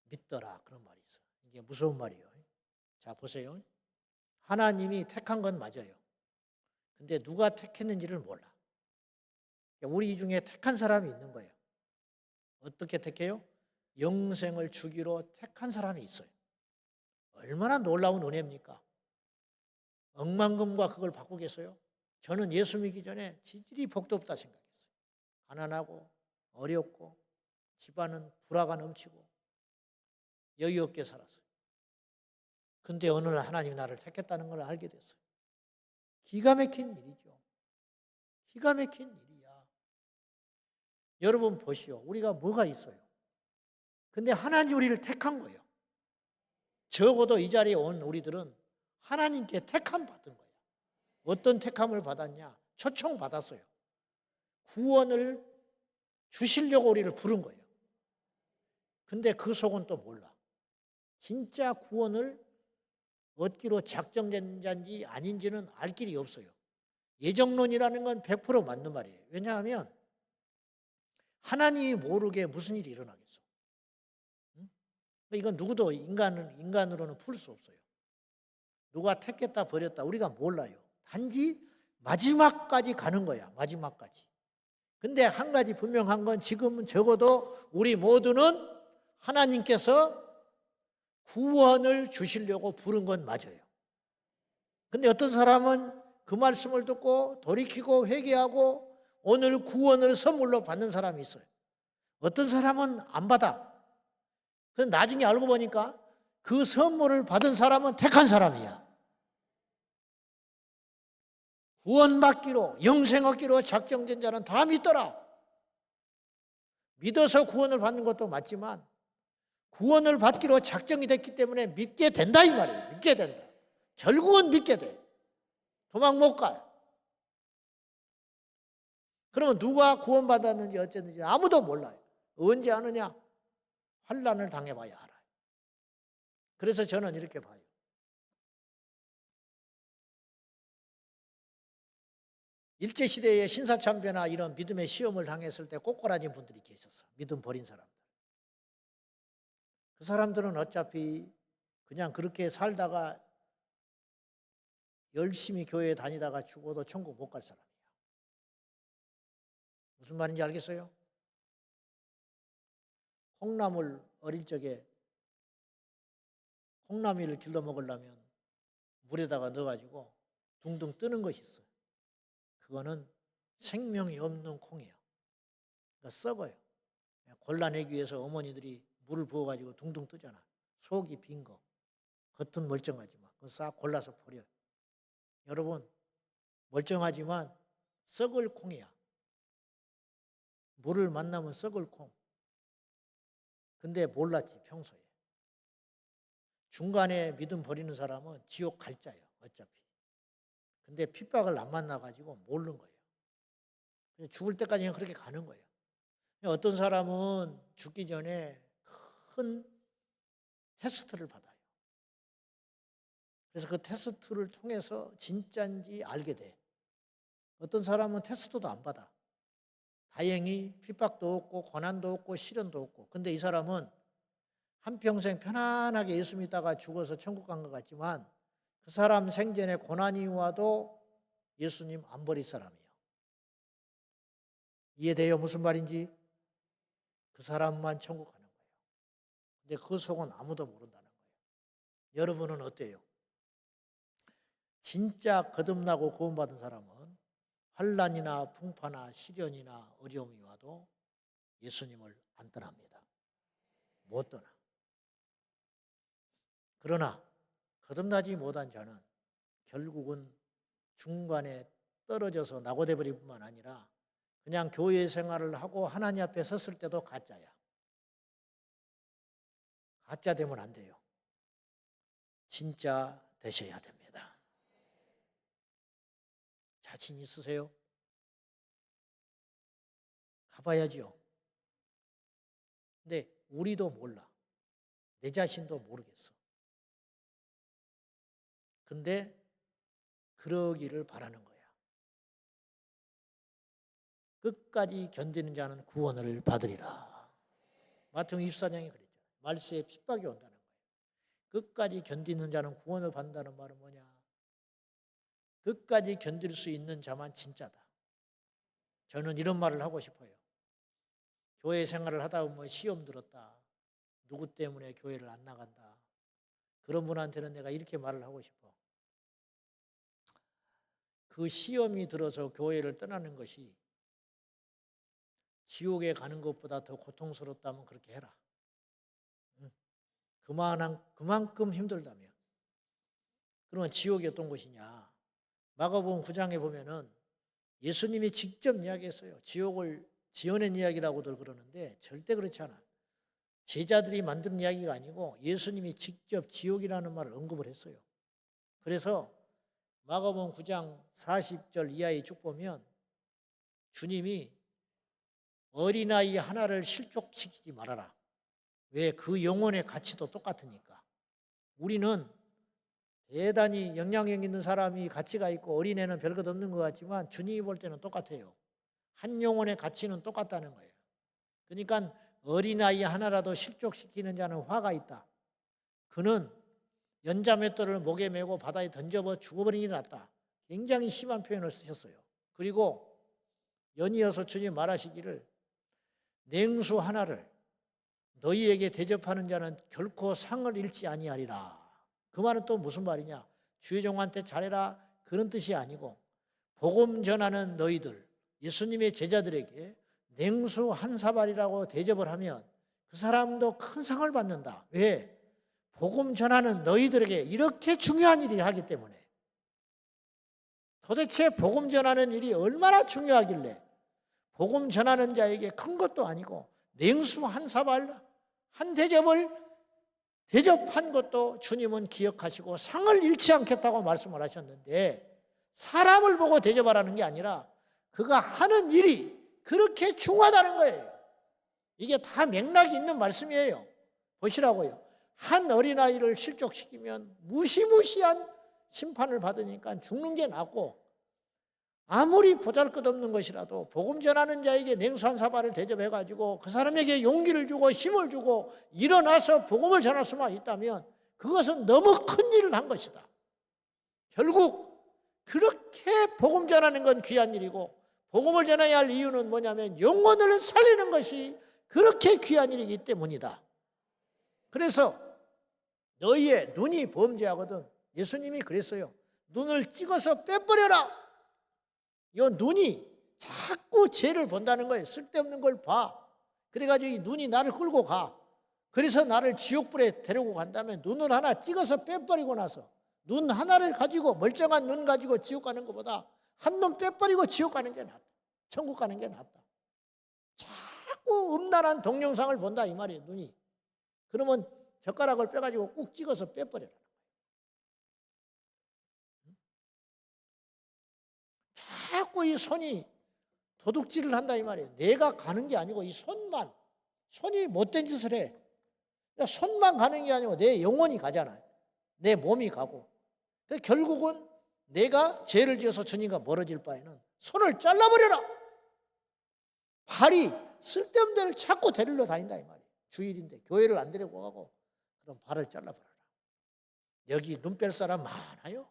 믿더라. 그런 말이 있어요. 이게 무서운 말이에요. 자, 보세요. 하나님이 택한 건 맞아요. 근데 누가 택했는지를 몰라. 우리 중에 택한 사람이 있는 거예요. 어떻게 택해요? 영생을 주기로 택한 사람이 있어요. 얼마나 놀라운 은혜입니까? 억만금과 그걸 바꾸겠어요? 저는 예수 믿기 전에 지질이 복도 없다 생각했어요. 가난하고 어렵고 집안은 불화가 넘치고 여유 없게 살았어요. 근데 어느 날 하나님이 나를 택했다는 걸 알게 됐어요. 기가 막힌 일이죠. 기가 막힌 일이야. 여러분 보시오. 우리가 뭐가 있어요? 근데 하나님 우리를 택한 거예요. 적어도 이 자리에 온 우리들은 하나님께 택함 받은 거예요. 어떤 택함을 받았냐? 초청 받았어요. 구원을 주시려고 우리를 부른 거예요. 근데 그 속은 또 몰라. 진짜 구원을 얻기로 작정된 자인지 아닌지는 알 길이 없어요. 예정론이라는 건 100% 맞는 말이에요. 왜냐하면 하나님이 모르게 무슨 일이 일어나겠어. 응? 이건 누구도 인간으로는 풀 수 없어요. 누가 택했다 버렸다 우리가 몰라요. 단지 마지막까지 가는 거야. 마지막까지. 근데 한 가지 분명한 건 지금은 적어도 우리 모두는 하나님께서 구원을 주시려고 부른 건 맞아요. 근데 어떤 사람은 그 말씀을 듣고 돌이키고 회개하고 오늘 구원을 선물로 받는 사람이 있어요. 어떤 사람은 안 받아. 그런데 나중에 알고 보니까 그 선물을 받은 사람은 택한 사람이야. 구원받기로 영생 얻기로 작정된 자는 다 믿더라. 믿어서 구원을 받는 것도 맞지만 구원을 받기로 작정이 됐기 때문에 믿게 된다 이 말이에요. 믿게 된다. 결국은 믿게 돼. 도망 못 가요. 그러면 누가 구원받았는지 어쨌는지 아무도 몰라요. 언제 아느냐? 환난을 당해봐야 알아요. 그래서 저는 이렇게 봐요. 일제시대에 신사참배나 이런 믿음의 시험을 당했을 때 꼬꾸라진 분들이 계셨어. 믿음 버린 사람들. 그 사람들은 어차피 그냥 그렇게 살다가 열심히 교회에 다니다가 죽어도 천국 못 갈 사람이에요. 무슨 말인지 알겠어요? 콩나물 어릴 적에 콩나미를 길러 먹으려면 물에다가 넣어가지고 둥둥 뜨는 것이 있어요. 그거는 생명이 없는 콩이에요. 그러니까 썩어요. 골라내기 위해서 어머니들이 물을 부어가지고 둥둥 뜨잖아. 속이 빈 거. 겉은 멀쩡하지만 그거 싹 골라서 버려요. 여러분 멀쩡하지만 썩을 콩이야. 물을 만나면 썩을 콩. 근데 몰랐지 평소에. 중간에 믿음 버리는 사람은 지옥 갈 자예요. 어차피. 근데 핍박을 안 만나가지고 모르는 거예요. 죽을 때까지 그렇게 가는 거예요. 어떤 사람은 죽기 전에 큰 테스트를 받아요. 그래서 그 테스트를 통해서 진짜인지 알게 돼. 어떤 사람은 테스트도 안 받아. 다행히 핍박도 없고 고난도 없고 시련도 없고. 근데 이 사람은 한평생 편안하게 예수 믿다가 죽어서 천국 간 것 같지만 그 사람 생전에 고난이 와도 예수님 안 버릴 사람이에요. 이해돼요? 무슨 말인지? 그 사람만 천국 가는 거예요. 근데 그 속은 아무도 모른다는 거예요. 여러분은 어때요? 진짜 거듭나고 구원받은 사람은 환난이나 풍파나 시련이나 어려움이 와도 예수님을 안 떠납니다. 못 떠나. 그러나 거듭나지 못한 자는 결국은 중간에 떨어져서 낙오돼 버릴 뿐만 아니라 그냥 교회 생활을 하고 하나님 앞에 섰을 때도 가짜야. 가짜 되면 안 돼요. 진짜 되셔야 됩니다. 자신 있으세요? 가봐야지요. 근데 우리도 몰라. 내 자신도 모르겠어. 근데 그러기를 바라는 거야. 끝까지 견디는 자는 구원을 받으리라. 마태복음 24장에 그랬잖아요. 말세에 핍박이 온다는 거예요. 끝까지 견디는 자는 구원을 받는다는 말은 뭐냐? 끝까지 견딜 수 있는 자만 진짜다. 저는 이런 말을 하고 싶어요. 교회 생활을 하다 보면 시험 들었다. 누구 때문에 교회를 안 나간다. 그런 분한테는 내가 이렇게 말을 하고 싶어. 그 시험이 들어서 교회를 떠나는 것이 지옥에 가는 것보다 더 고통스럽다면 그렇게 해라. 그만큼 힘들다면. 그러면 지옥이 어떤 곳이냐? 마가복음 9장에 보면은 예수님이 직접 이야기했어요. 지옥을 지어낸 이야기라고들 그러는데 절대 그렇지 않아. 제자들이 만든 이야기가 아니고 예수님이 직접 지옥이라는 말을 언급을 했어요. 그래서 마가복음 9장 40절 이하에 쭉 보면 주님이 어린아이 하나를 실족시키지 말아라. 왜? 그 영혼의 가치도 똑같으니까. 우리는 대단히 영향력 있는 사람이 가치가 있고 어린애는 별것 없는 것 같지만 주님이 볼 때는 똑같아요. 한 영혼의 가치는 똑같다는 거예요. 그러니까 어린아이 하나라도 실족시키는 자는 화가 있다. 그는 연자맷돌을 목에 메고 바다에 던져버 죽어버리는 게 낫다. 굉장히 심한 표현을 쓰셨어요. 그리고 연이어서 주님 말하시기를 냉수 하나를 너희에게 대접하는 자는 결코 상을 잃지 아니하리라. 그 말은 또 무슨 말이냐? 주의 종한테 잘해라 그런 뜻이 아니고 복음 전하는 너희들 예수님의 제자들에게 냉수 한 사발이라고 대접을 하면 그 사람도 큰 상을 받는다. 왜? 복음 전하는 너희들에게 이렇게 중요한 일을 하기 때문에. 도대체 복음 전하는 일이 얼마나 중요하길래 복음 전하는 자에게 큰 것도 아니고 냉수 한 사발 한 대접을 대접한 것도 주님은 기억하시고 상을 잃지 않겠다고 말씀을 하셨는데 사람을 보고 대접하라는 게 아니라 그가 하는 일이 그렇게 중요하다는 거예요. 이게 다 맥락이 있는 말씀이에요. 보시라고요. 한 어린아이를 실족시키면 무시무시한 심판을 받으니까 죽는 게 낫고 아무리 보잘것없는 것이라도 복음 전하는 자에게 냉수 한 사발을 대접해가지고 그 사람에게 용기를 주고 힘을 주고 일어나서 복음을 전할 수만 있다면 그것은 너무 큰 일을 한 것이다. 결국 그렇게 복음 전하는 건 귀한 일이고 복음을 전해야 할 이유는 뭐냐면 영혼을 살리는 것이 그렇게 귀한 일이기 때문이다. 그래서 너희의 눈이 범죄하거든. 예수님이 그랬어요. 눈을 찍어서 빼버려라. 이 눈이 자꾸 죄를 본다는 거예요. 쓸데없는 걸 봐. 그래가지고 이 눈이 나를 끌고 가. 그래서 나를 지옥불에 데리고 간다면 눈을 하나 찍어서 빼버리고 나서 눈 하나를 가지고 멀쩡한 눈 가지고 지옥 가는 것보다 한 눈 빼버리고 지옥 가는 게 낫다. 천국 가는 게 낫다. 자꾸 음란한 동영상을 본다 이 말이에요. 눈이. 그러면 젓가락을 빼가지고 꾹 찍어서 빼버려라. 자꾸 이 손이 도둑질을 한다 이 말이에요. 내가 가는 게 아니고 이 손이 못된 짓을 해. 그러니까 손만 가는 게 아니고 내 영혼이 가잖아요. 내 몸이 가고. 결국은 내가 죄를 지어서 주님과 멀어질 바에는 손을 잘라버려라. 발이 쓸데없는 데를 자꾸 데리러 다닌다 이 말이에요. 주일인데 교회를 안 데리고 가고 그럼 발을 잘라버려라. 여기 눈 뺄 사람 많아요.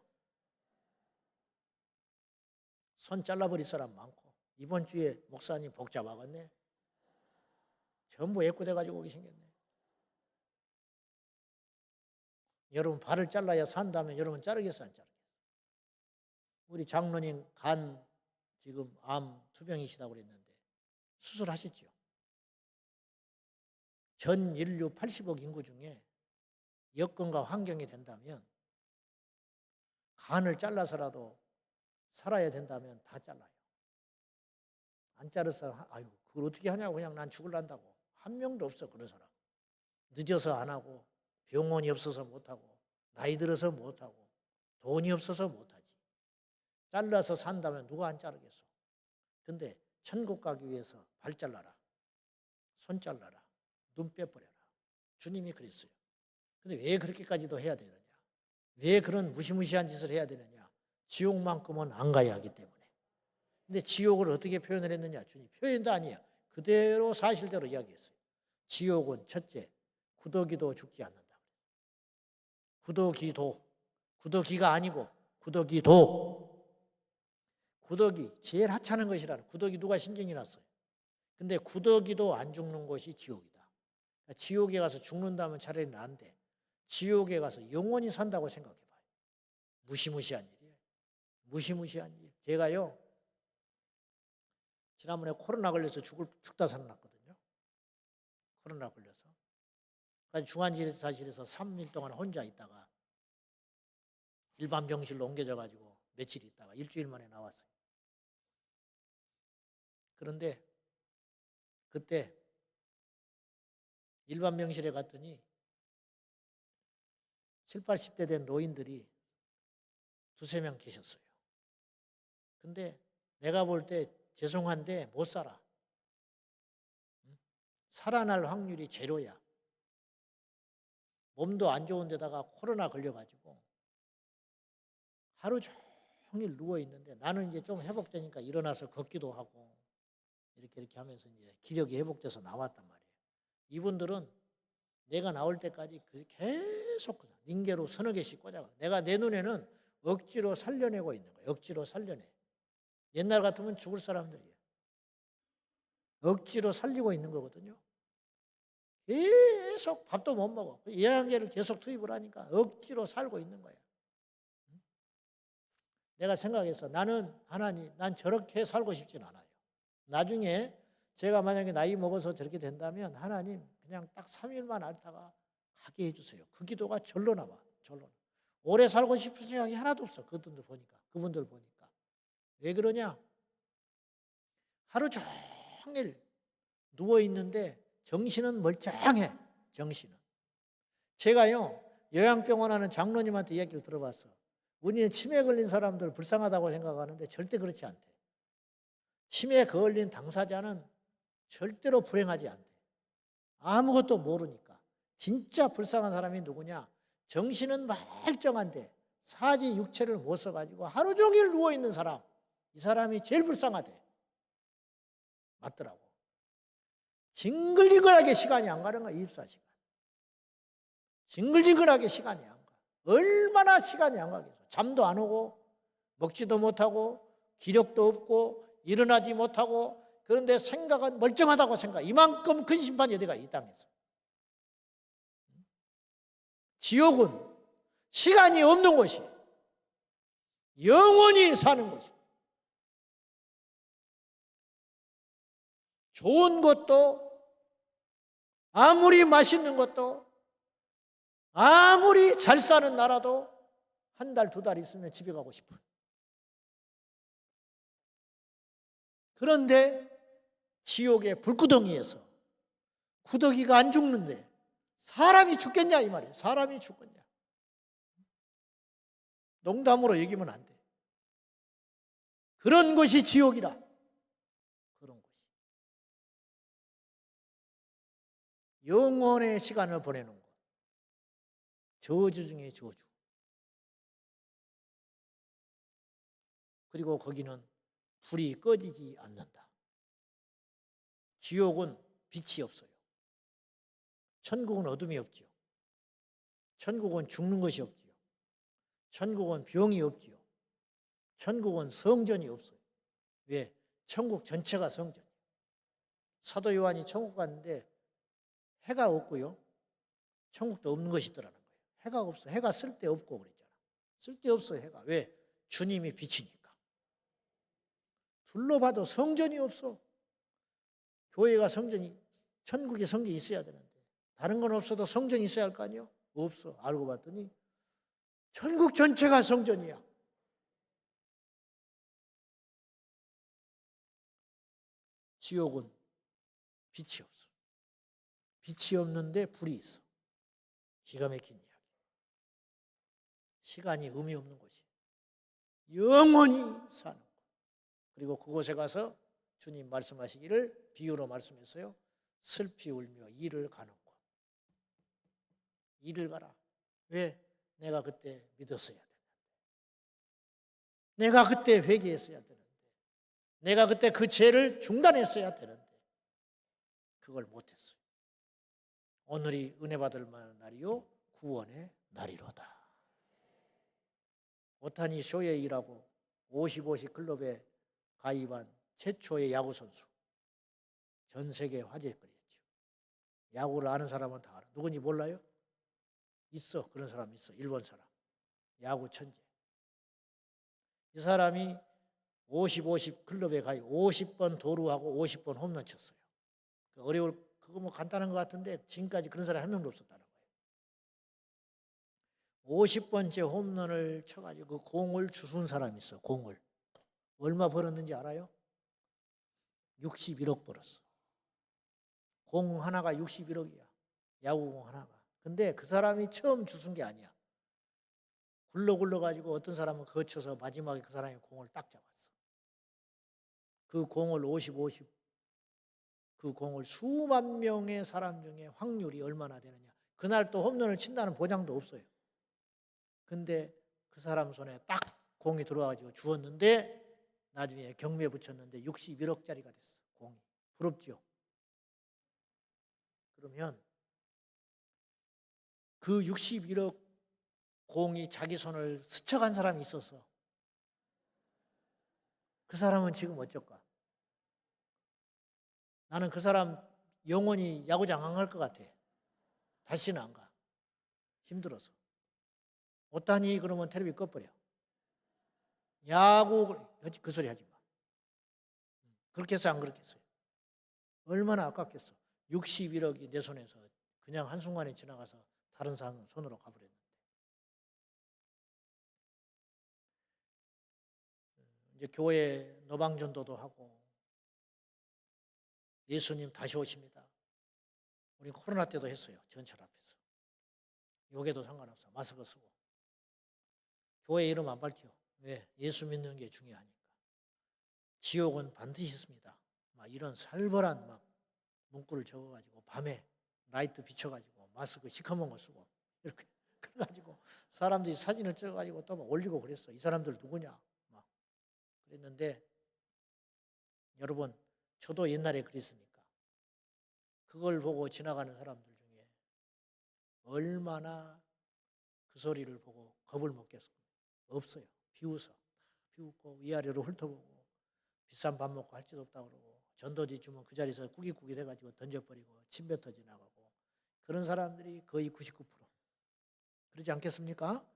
손 잘라버릴 사람 많고 이번 주에 목사님 복잡하겠네. 전부 애꾸대 가지고 오게 생겼네. 여러분 발을 잘라야 산다면 여러분 자르겠어 안 자르겠어? 우리 장로님 간 지금 암 투병이시다고 그랬는데 수술하셨죠. 전 인류 80억 인구 중에 여건과 환경이 된다면 간을 잘라서라도 살아야 된다면 다 잘라요. 안 자를 사람, 아유 그걸 어떻게 하냐고 그냥 난 죽을란다고 한 명도 없어. 그런 사람. 늦어서 안 하고 병원이 없어서 못하고 나이 들어서 못하고 돈이 없어서 못하지. 잘라서 산다면 누가 안 자르겠어. 근데 천국 가기 위해서 발 잘라라, 손 잘라라, 눈 빼버려라. 주님이 그랬어요. 근데 왜 그렇게까지도 해야 되느냐? 왜 그런 무시무시한 짓을 해야 되느냐? 지옥만큼은 안 가야 하기 때문에. 근데 지옥을 어떻게 표현을 했느냐? 주님 표현도 아니야. 그대로 사실대로 이야기했어요. 지옥은 첫째, 구더기도 죽지 않는다. 구더기가 아니고 구더기도. 구더기 제일 하찮은 것이라는. 구더기 누가 신경이 났어요. 근데 구더기도 안 죽는 것이 지옥이다. 그러니까 지옥에 가서 죽는다면 차라리 나은데 지옥에 가서 영원히 산다고 생각해봐요. 무시무시한 일이에요. 무시무시한 일. 제가요 지난번에 코로나 걸려서 죽다 살아났거든요. 코로나 걸려서. 그래서 중환자실에서 3일 동안 혼자 있다가 일반 병실로 옮겨져 가지고 며칠 있다가 일주일 만에 나왔어요. 그런데 그때 일반 병실에 갔더니 70, 80대 된 노인들이 두세 명 계셨어요. 근데 내가 볼 때 죄송한데 못 살아. 살아날 확률이 제로야. 몸도 안 좋은 데다가 코로나 걸려가지고 하루 종일 누워 있는데 나는 이제 좀 회복되니까 일어나서 걷기도 하고 이렇게 하면서 이제 기력이 회복돼서 나왔단 말이에요. 이분들은 내가 나올 때까지 계속 닌게로 서너 개씩 꽂아가. 내가 내 눈에는 억지로 살려내고 있는 거예요. 억지로 살려내. 옛날 같으면 죽을 사람들이에요. 억지로 살리고 있는 거거든요. 계속 밥도 못 먹어. 영양제를 계속 투입을 하니까 억지로 살고 있는 거야. 내가 생각해서 나는 하나님, 난 저렇게 살고 싶진 않아요. 나중에 제가 만약에 나이 먹어서 저렇게 된다면 하나님 그냥 딱 3일만 앓다가 가게 해주세요. 그 기도가 절로 나와. 절로. 오래 살고 싶은 생각이 하나도 없어. 그분들 보니까. 왜 그러냐? 하루 종일 누워있는데 정신은 멀쩡해. 정신은. 제가요 요양병원 하는 장로님한테 이야기를 들어봤어. 우리는 치매 걸린 사람들 불쌍하다고 생각하는데 절대 그렇지 않대. 치매 걸린 당사자는 절대로 불행하지 않대. 아무것도 모르니까. 진짜 불쌍한 사람이 누구냐? 정신은 멀쩡한데 사지 육체를 못 써가지고 하루 종일 누워있는 사람. 이 사람이 제일 불쌍하대. 맞더라고. 징글징글하게 시간이 안 가는 거야. 24시간. 징글징글하게 시간이 안 가. 얼마나 시간이 안 가겠어. 잠도 안 오고 먹지도 못하고 기력도 없고 일어나지 못하고 그런데 생각은 멀쩡하다고 생각해. 이만큼 근심반 여대가 이 땅에서. 지옥은 시간이 없는 곳이 영원히 사는 곳이. 좋은 것도 아무리 맛있는 것도 아무리 잘 사는 나라도 한 달, 두 달 있으면 집에 가고 싶어요. 그런데 지옥의 불구덩이에서 구더기가 안 죽는데 사람이 죽겠냐 이 말이에요. 사람이 죽겠냐. 농담으로 얘기하면 안 돼. 그런 것이 지옥이라. 그런 것이. 영원의 시간을 보내는 곳. 저주 중에 저주. 그리고 거기는 불이 꺼지지 않는다. 지옥은 빛이 없어요. 천국은 어둠이 없지요. 천국은 죽는 것이 없지요. 천국은 병이 없지요. 천국은 성전이 없어요. 왜? 천국 전체가 성전이에요. 사도 요한이 천국 갔는데 해가 없고요. 천국도 없는 것이 있더라는 거예요. 해가 없어. 해가 쓸데없고 그랬잖아. 쓸데없어 해가. 왜? 주님이 빛이니까. 둘러봐도 성전이 없어. 교회가 성전이, 천국에 성전이 있어야 되는데 다른 건 없어도 성전이 있어야 할 거 아니에요? 없어. 알고 봤더니 천국 전체가 성전이야. 지옥은 빛이 없어. 빛이 없는데 불이 있어. 기가 막힌 이야기. 시간이 의미 없는 곳이. 영원히 사는 곳. 그리고 그곳에 가서 주님 말씀하시기를 비유로 말씀했어요. 슬피 울며 이를 가는 곳. 이를 가라. 왜? 내가 그때 믿었어야 되는데. 내가 그때 회개했어야 되는데. 내가 그때 그 죄를 중단했어야 되는데. 그걸 못했어요. 오늘이 은혜 받을 만한 날이요 구원의 날이로다. 오타니 쇼헤이라고 50-50 클럽에 가입한 최초의 야구 선수. 전 세계 화제거리였죠. 야구를 아는 사람은 다 알아. 누군지 몰라요? 있어. 그런 사람 있어. 일본 사람. 야구 천재. 이 사람이 50-50 클럽에 가입 50번 도루하고 50번 홈런 쳤어요. 그거 뭐 간단한 것 같은데 지금까지 그런 사람이 한 명도 없었다는 거예요. 50번째 홈런을 쳐가지고 그 공을 주운 사람이 있어. 공을. 얼마 벌었는지 알아요? 61억 벌었어. 공 하나가 61억이야. 야구공 하나가. 근데 그 사람이 처음 주운 게 아니야. 굴러가지고 어떤 사람은 거쳐서 마지막에 그 사람이 공을 딱 잡았어. 그 공을 50-50, 그 공을 수만 명의 사람 중에 확률이 얼마나 되느냐. 그날 또 홈런을 친다는 보장도 없어요. 근데 그 사람 손에 딱 공이 들어와가지고 주었는데 나중에 경매에 붙였는데 61억짜리가 됐어. 공이. 부럽지요? 그러면 그 61억 공이 자기 손을 스쳐간 사람이 있었어. 그 사람은 지금 어쩔까? 나는 그 사람 영원히 야구장 안 갈 것 같아. 다시는 안 가. 힘들어서. 오타니 그러면 텔레비 꺼버려. 야구 그 소리 하지 마. 그렇게 해서 안 그렇게 했어요. 얼마나 아깝겠어. 61억이 내 손에서 그냥 한순간에 지나가서 다른 사람 손으로 가버렸는데. 이제 교회 노방전도도 하고 예수님 다시 오십니다. 우리 코로나 때도 했어요. 전철 앞에서. 요게도 상관없어. 마스크 쓰고. 교회 이름 안 밝혀. 왜? 예수 믿는 게 중요하니까. 지옥은 반드시 있습니다. 막 이런 살벌한 막 문구를 적어가지고 밤에 라이트 비춰가지고 마스크 시커먼 거 쓰고 이렇게 그래가지고 사람들이 사진을 찍어가지고 또 막 올리고 그랬어. 이 사람들 누구냐? 막 그랬는데 여러분 저도 옛날에 그랬으니까 그걸 보고 지나가는 사람들 중에 얼마나 그 소리를 보고 겁을 먹겠어요? 없어요. 비웃어. 비웃고 위아래로 훑어보고 비싼 밥 먹고 할 짓 없다고 그러고 전도지 주면 그 자리에서 꾸깃꾸깃 해가지고 던져버리고 침 뱉어 지나가고 그런 사람들이 거의 99%. 그러지 않겠습니까?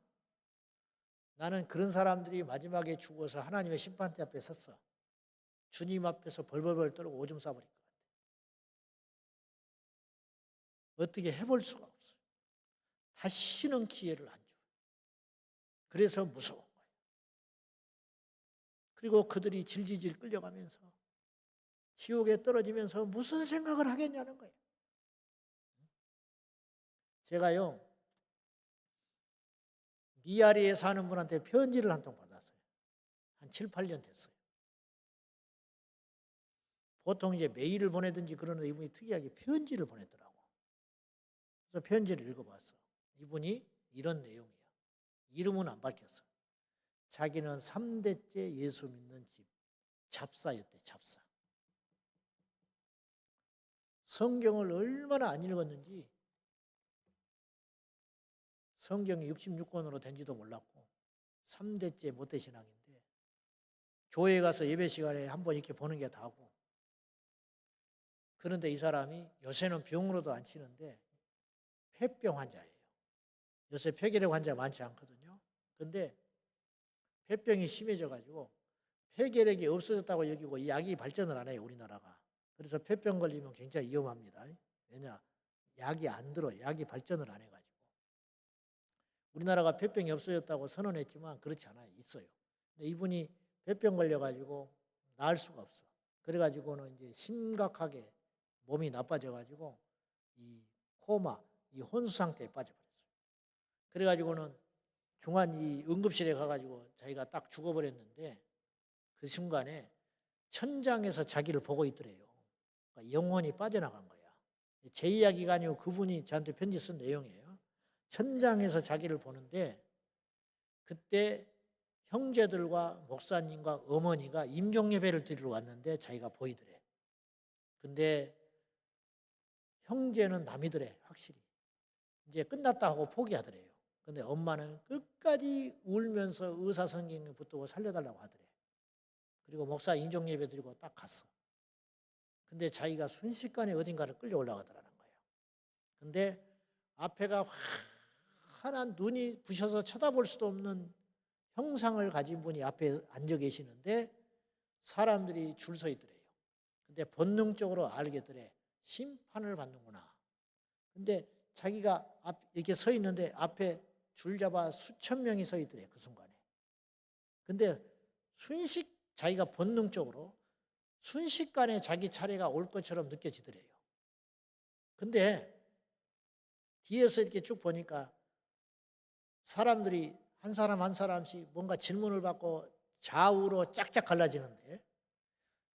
나는 그런 사람들이 마지막에 죽어서 하나님의 심판대 앞에 섰어. 주님 앞에서 벌벌벌 떨고 오줌 싸버릴 것 같아. 어떻게 해볼 수가 없어요. 다시는 기회를 안 줘요. 그래서 무서운 거예요. 그리고 그들이 질질질 끌려가면서 지옥에 떨어지면서 무슨 생각을 하겠냐는 거예요. 제가요 미아리에 사는 분한테 편지를 한 통 받았어요. 한 7-8년 됐어요. 보통 이제 메일을 보내든지 그러는데 이분이 특이하게 편지를 보냈더라고. 그래서 편지를 읽어봤어. 이분이 이런 내용이야. 이름은 안 밝혔어. 자기는 3대째 예수 믿는 집 잡사였대. 잡사. 성경을 얼마나 안 읽었는지 성경이 66권으로 된지도 몰랐고 3대째 모태신앙인데 교회에 가서 예배 시간에 한번 이렇게 보는 게 다고. 그런데 이 사람이 요새는 병으로도 안 치는데 폐병 환자예요. 요새 폐결핵 환자 많지 않거든요. 근데 폐병이 심해져가지고 폐결핵이 없어졌다고 여기고 이 약이 발전을 안 해요, 우리나라가. 그래서 폐병 걸리면 굉장히 위험합니다. 왜냐? 약이 안 들어, 약이 발전을 안 해가지고. 우리나라가 폐병이 없어졌다고 선언했지만 그렇지 않아요, 있어요. 근데 이분이 폐병 걸려가지고 나을 수가 없어. 그래가지고는 이제 심각하게 몸이 나빠져가지고 이 코마, 이 혼수 상태에 빠져버렸어요. 그래가지고는 중환 이 응급실에 가가지고 자기가 딱 죽어버렸는데 그 순간에 천장에서 자기를 보고 있더래요. 그러니까 영혼이 빠져나간 거야. 제 이야기가 아니고 그분이 저한테 편지 쓴 내용이에요. 천장에서 자기를 보는데 그때 형제들과 목사님과 어머니가 임종예배를 드리러 왔는데 자기가 보이더래. 근데 형제는 남이더래, 확실히. 이제 끝났다 하고 포기하더래요. 근데 엄마는 끝까지 울면서 의사 선생님 붙들고 살려달라고 하더래. 그리고 목사 임종예배 드리고 딱 갔어. 근데 자기가 순식간에 어딘가를 끌려 올라가더라는 거예요. 근데 앞에가 환한 눈이 부셔서 쳐다볼 수도 없는 형상을 가진 분이 앞에 앉아 계시는데 사람들이 줄 서 있더래요. 근데 본능적으로 알겠더래. 심판을 받는구나. 근데 자기가 이렇게 서 있는데 앞에 줄 잡아 수천 명이 서 있더래, 그 순간에. 근데 자기가 본능적으로 순식간에 자기 차례가 올 것처럼 느껴지더래요. 근데 뒤에서 이렇게 쭉 보니까 사람들이 한 사람 한 사람씩 뭔가 질문을 받고 좌우로 짝짝 갈라지는데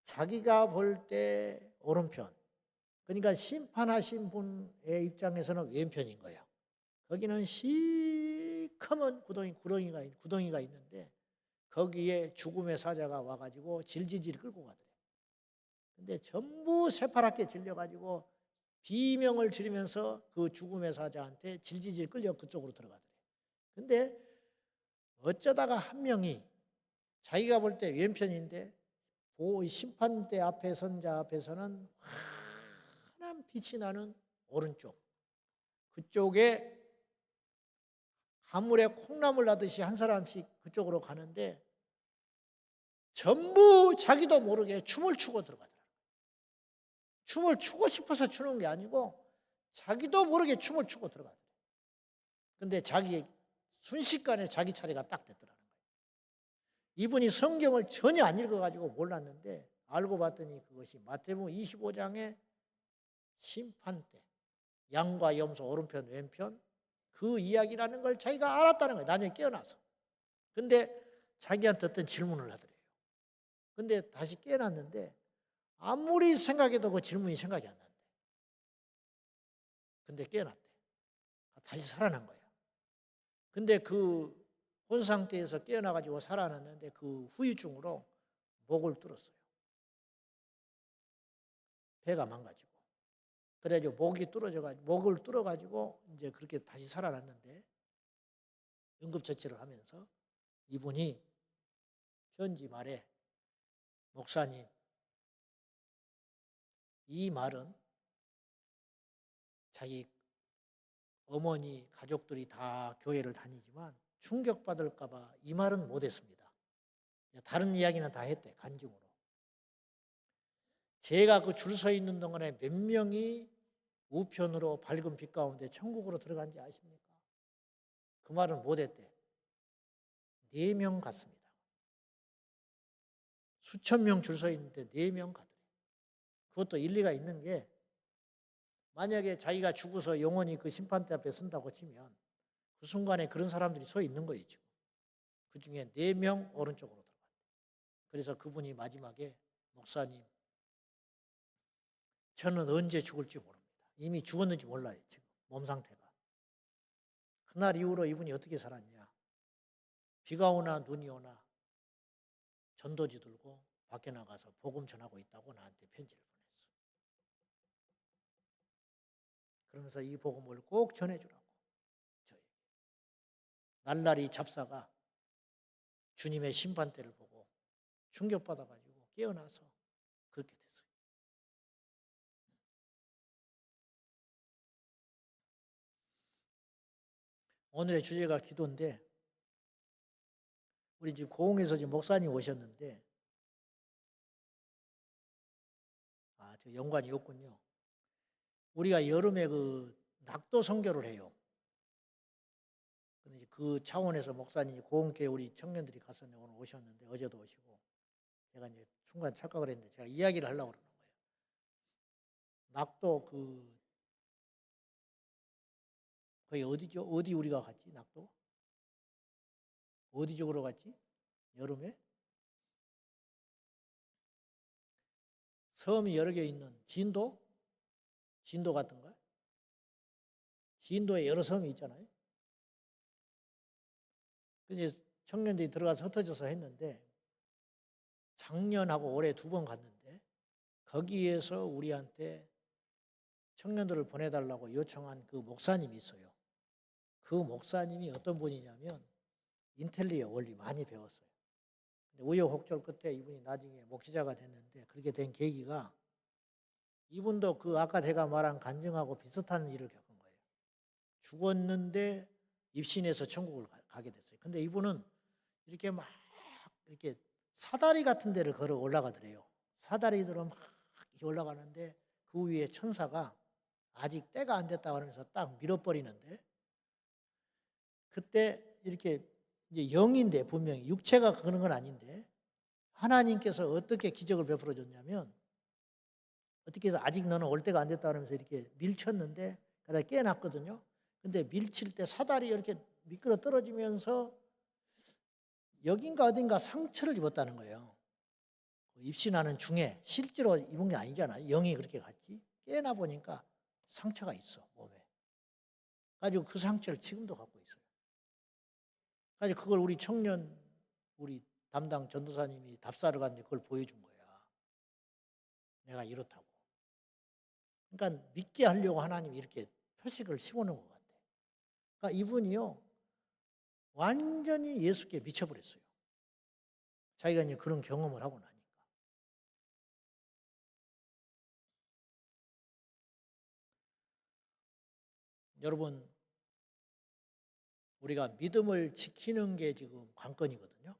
자기가 볼 때 오른편, 그러니까 심판하신 분의 입장에서는 왼편인 거예요. 거기는 시커먼 구덩이가 있는데 거기에 죽음의 사자가 와가지고 질질질 끌고 가더래. 근데 전부 새파랗게 질려가지고 비명을 지르면서 그 죽음의 사자한테 질질질 끌려 그쪽으로 들어가더래. 근데 어쩌다가 한 명이 자기가 볼 때 왼편인데 심판대 앞에 선 자 앞에서는 환한 빛이 나는 오른쪽, 그쪽에 하물에 콩나물 나듯이 한 사람씩 그쪽으로 가는데 전부 자기도 모르게 춤을 추고 들어가더라고요. 춤을 추고 싶어서 추는 게 아니고 자기도 모르게 춤을 추고 들어가더라고요. 근데 순식간에 자기 차례가 딱 됐더라는 거예요. 이분이 성경을 전혀 안 읽어가지고 몰랐는데 알고 봤더니 그것이 마태복음 25장의 심판 때 양과 염소 오른편 왼편 그 이야기라는 걸 자기가 알았다는 거예요. 나중에 깨어나서. 근데 자기한테 어떤 질문을 하더래요. 근데 다시 깨어났는데 아무리 생각해도 그 질문이 생각이 안 난대. 근데 깨어났대. 다시 살아난 거예요. 근데 그 혼 상태에서 깨어나가지고 살아났는데 그 후유증으로 목을 뚫었어요. 배가 망가지고. 그래가지고 목을 뚫어가지고 이제 그렇게 다시 살아났는데 응급처치를 하면서 이분이 편지 말에 목사님, 이 말은 자기 어머니 가족들이 다 교회를 다니지만 충격받을까 봐 이 말은 못했습니다. 다른 이야기는 다 했대, 간증으로. 제가 그 줄 서 있는 동안에 몇 명이 우편으로 밝은 빛 가운데 천국으로 들어간지 아십니까? 그 말은 못했대. 4명 갔습니다. 수천 명 줄 서 있는데 4명 가더래. 그것도 일리가 있는 게 만약에 자기가 죽어서 영원히 그 심판대 앞에 쓴다고 치면 그 순간에 그런 사람들이 서 있는 거예요, 지금. 그 중에 4명 오른쪽으로 들어갔대. 그래서 그분이 마지막에 목사님, 저는 언제 죽을지 모릅니다. 이미 죽었는지 몰라요, 지금. 몸 상태가. 그날 이후로 이분이 어떻게 살았냐. 비가 오나 눈이 오나 전도지 들고 밖에 나가서 복음 전하고 있다고 나한테 편지를 보냈어. 그러면서 이 복음을 꼭 전해주라고. 저에게. 날라리 잡사가 주님의 심판대를 보고 충격받아가지고 깨어나서 그렇게 됐어요. 오늘의 주제가 기도인데, 우리 지금 고흥에서 지금 목사님 오셨는데, 저 연관이 없군요. 우리가 여름에 그 낙도 선교를 해요. 근데 그 차원에서 목사님이 고흥교회 우리 청년들이 갔었는데 오늘 오셨는데, 어제도 오시고, 제가 이제 순간 착각을 했는데 제가 이야기를 하려고 그러는 거예요. 낙도 거기 어디죠? 어디 우리가 갔지? 낙도? 어디 쪽으로 갔지? 여름에? 섬이 여러 개 있는 진도? 진도 같은가? 진도에 여러 섬이 있잖아요. 그래서 청년들이 들어가서 흩어져서 했는데, 작년하고 올해 2번 갔는데, 거기에서 우리한테 청년들을 보내달라고 요청한 그 목사님이 있어요. 그 목사님이 어떤 분이냐면 인텔리어 원리 많이 배웠어요. 근데 우여곡절 끝에 이분이 나중에 목회자가 됐는데, 그렇게 된 계기가 이분도 그 아까 제가 말한 간증하고 비슷한 일을 겪은 거예요. 죽었는데 입신해서 천국을 가게 됐어요. 근데 이분은 이렇게 막 이렇게 사다리 같은 데를 걸어 올라가더래요. 사다리들은 막 올라가는데 그 위에 천사가 아직 때가 안 됐다고 하면서 딱 밀어버리는데, 그때 이렇게 이제 영인데 분명히 육체가 그런 건 아닌데 하나님께서 어떻게 기적을 베풀어 줬냐면, 어떻게 해서 아직 너는 올 때가 안 됐다 그러면서 이렇게 밀쳤는데 그러다 깨어났거든요. 근데 밀칠 때 사다리 이렇게 미끄러 떨어지면서 여긴가 어딘가 상처를 입었다는 거예요. 입신하는 중에 실제로 입은 게 아니잖아요. 영이 그렇게 갔지. 깨어나 보니까 상처가 있어 몸에. 가지고 그 상처를 지금도 갖고 있어요. 가지고 그걸 우리 청년 우리 담당 전도사님이 답사를 갔는데 그걸 보여준 거야. 내가 이렇다고. 그러니까 믿게 하려고 하나님이 이렇게 표식을 심어놓은 것 같아. 그러니까 이분이요 완전히 예수께 미쳐버렸어요. 자기가 이제 그런 경험을 하고 나니까. 여러분, 우리가 믿음을 지키는 게 지금 관건이거든요.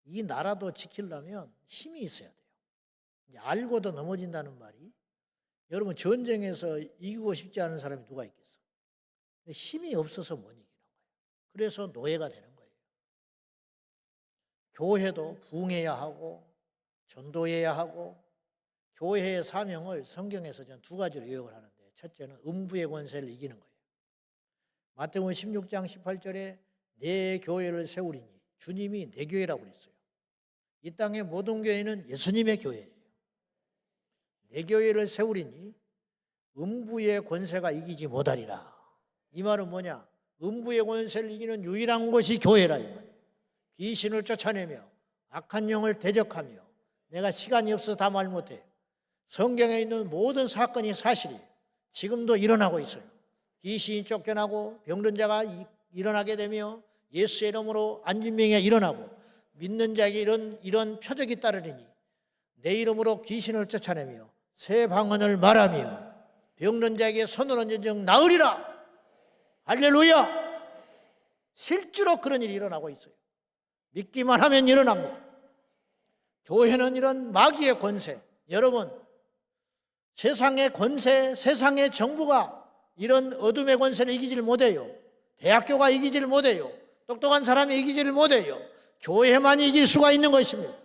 이 나라도 지키려면 힘이 있어야 돼요. 이제 알고도 넘어진다는 말이, 여러분 전쟁에서 이기고 싶지 않은 사람이 누가 있겠어? 근데 힘이 없어서 못 이기는 거예요. 그래서 노예가 되는 거예요. 교회도 부흥해야 하고 전도해야 하고, 교회의 사명을 성경에서 저는 2가지로 요약을 하는데, 첫째는 음부의 권세를 이기는 거예요. 마태복음 16장 18절에 내 교회를 세우리니, 주님이 내 교회라고 그랬어요. 이 땅의 모든 교회는 예수님의 교회예요. 내 교회를 세우리니 음부의 권세가 이기지 못하리라. 이 말은 뭐냐? 음부의 권세를 이기는 유일한 곳이 교회라 이 말이에요. 귀신을 쫓아내며 악한 영을 대적하며, 내가 시간이 없어서 다 말 못해. 성경에 있는 모든 사건이 사실이 지금도 일어나고 있어요. 귀신이 쫓겨나고 병든 자가 일어나게 되며 예수의 이름으로 안진병이 일어나고 믿는 자에게 이런 표적이 따르리니 내 이름으로 귀신을 쫓아내며 새 방언을 말하며 병든 자에게 손을 얹은 즉 나으리라. 할렐루야. 실제로 그런 일이 일어나고 있어요. 믿기만 하면 일어납니다. 교회는 이런 마귀의 권세, 여러분 세상의 권세, 세상의 정부가 이런 어둠의 권세를 이기지를 못해요. 대학교가 이기지를 못해요. 똑똑한 사람이 이기지를 못해요. 교회만 이길 수가 있는 것입니다.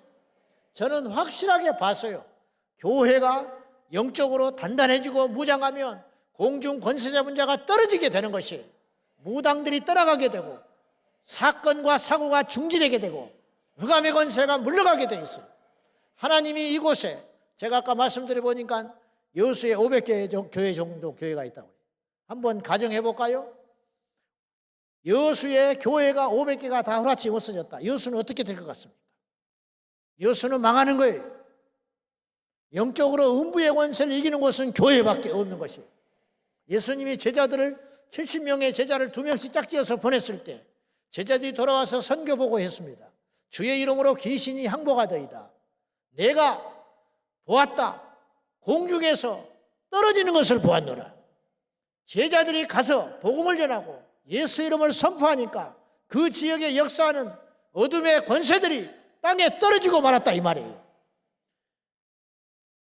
저는 확실하게 봤어요. 교회가 영적으로 단단해지고 무장하면 공중 권세 잡은 자가 떨어지게 되는 것이, 무당들이 떠나가게 되고 사건과 사고가 중지되게 되고 흑암의 권세가 물러가게 돼 있어요. 하나님이 이곳에, 제가 아까 말씀드려 보니까 여수에 500개 교회 정도 교회가 있다고 해요. 한번 가정해 볼까요? 여수의 교회가 500개가 다 허락지 없어졌다. 여수는 어떻게 될 것 같습니까? 여수는 망하는 거예요. 영적으로 음부의 권세를 이기는 곳은 교회밖에 없는 것이에요. 예수님이 제자들을 70명의 제자를 2명씩 짝지어서 보냈을 때 제자들이 돌아와서 선교 보고했습니다. 주의 이름으로 귀신이 항복하더이다. 내가 보았다. 공중에서 떨어지는 것을 보았노라. 제자들이 가서 복음을 전하고 예수 이름을 선포하니까 그 지역에 역사하는 어둠의 권세들이 땅에 떨어지고 말았다 이 말이에요.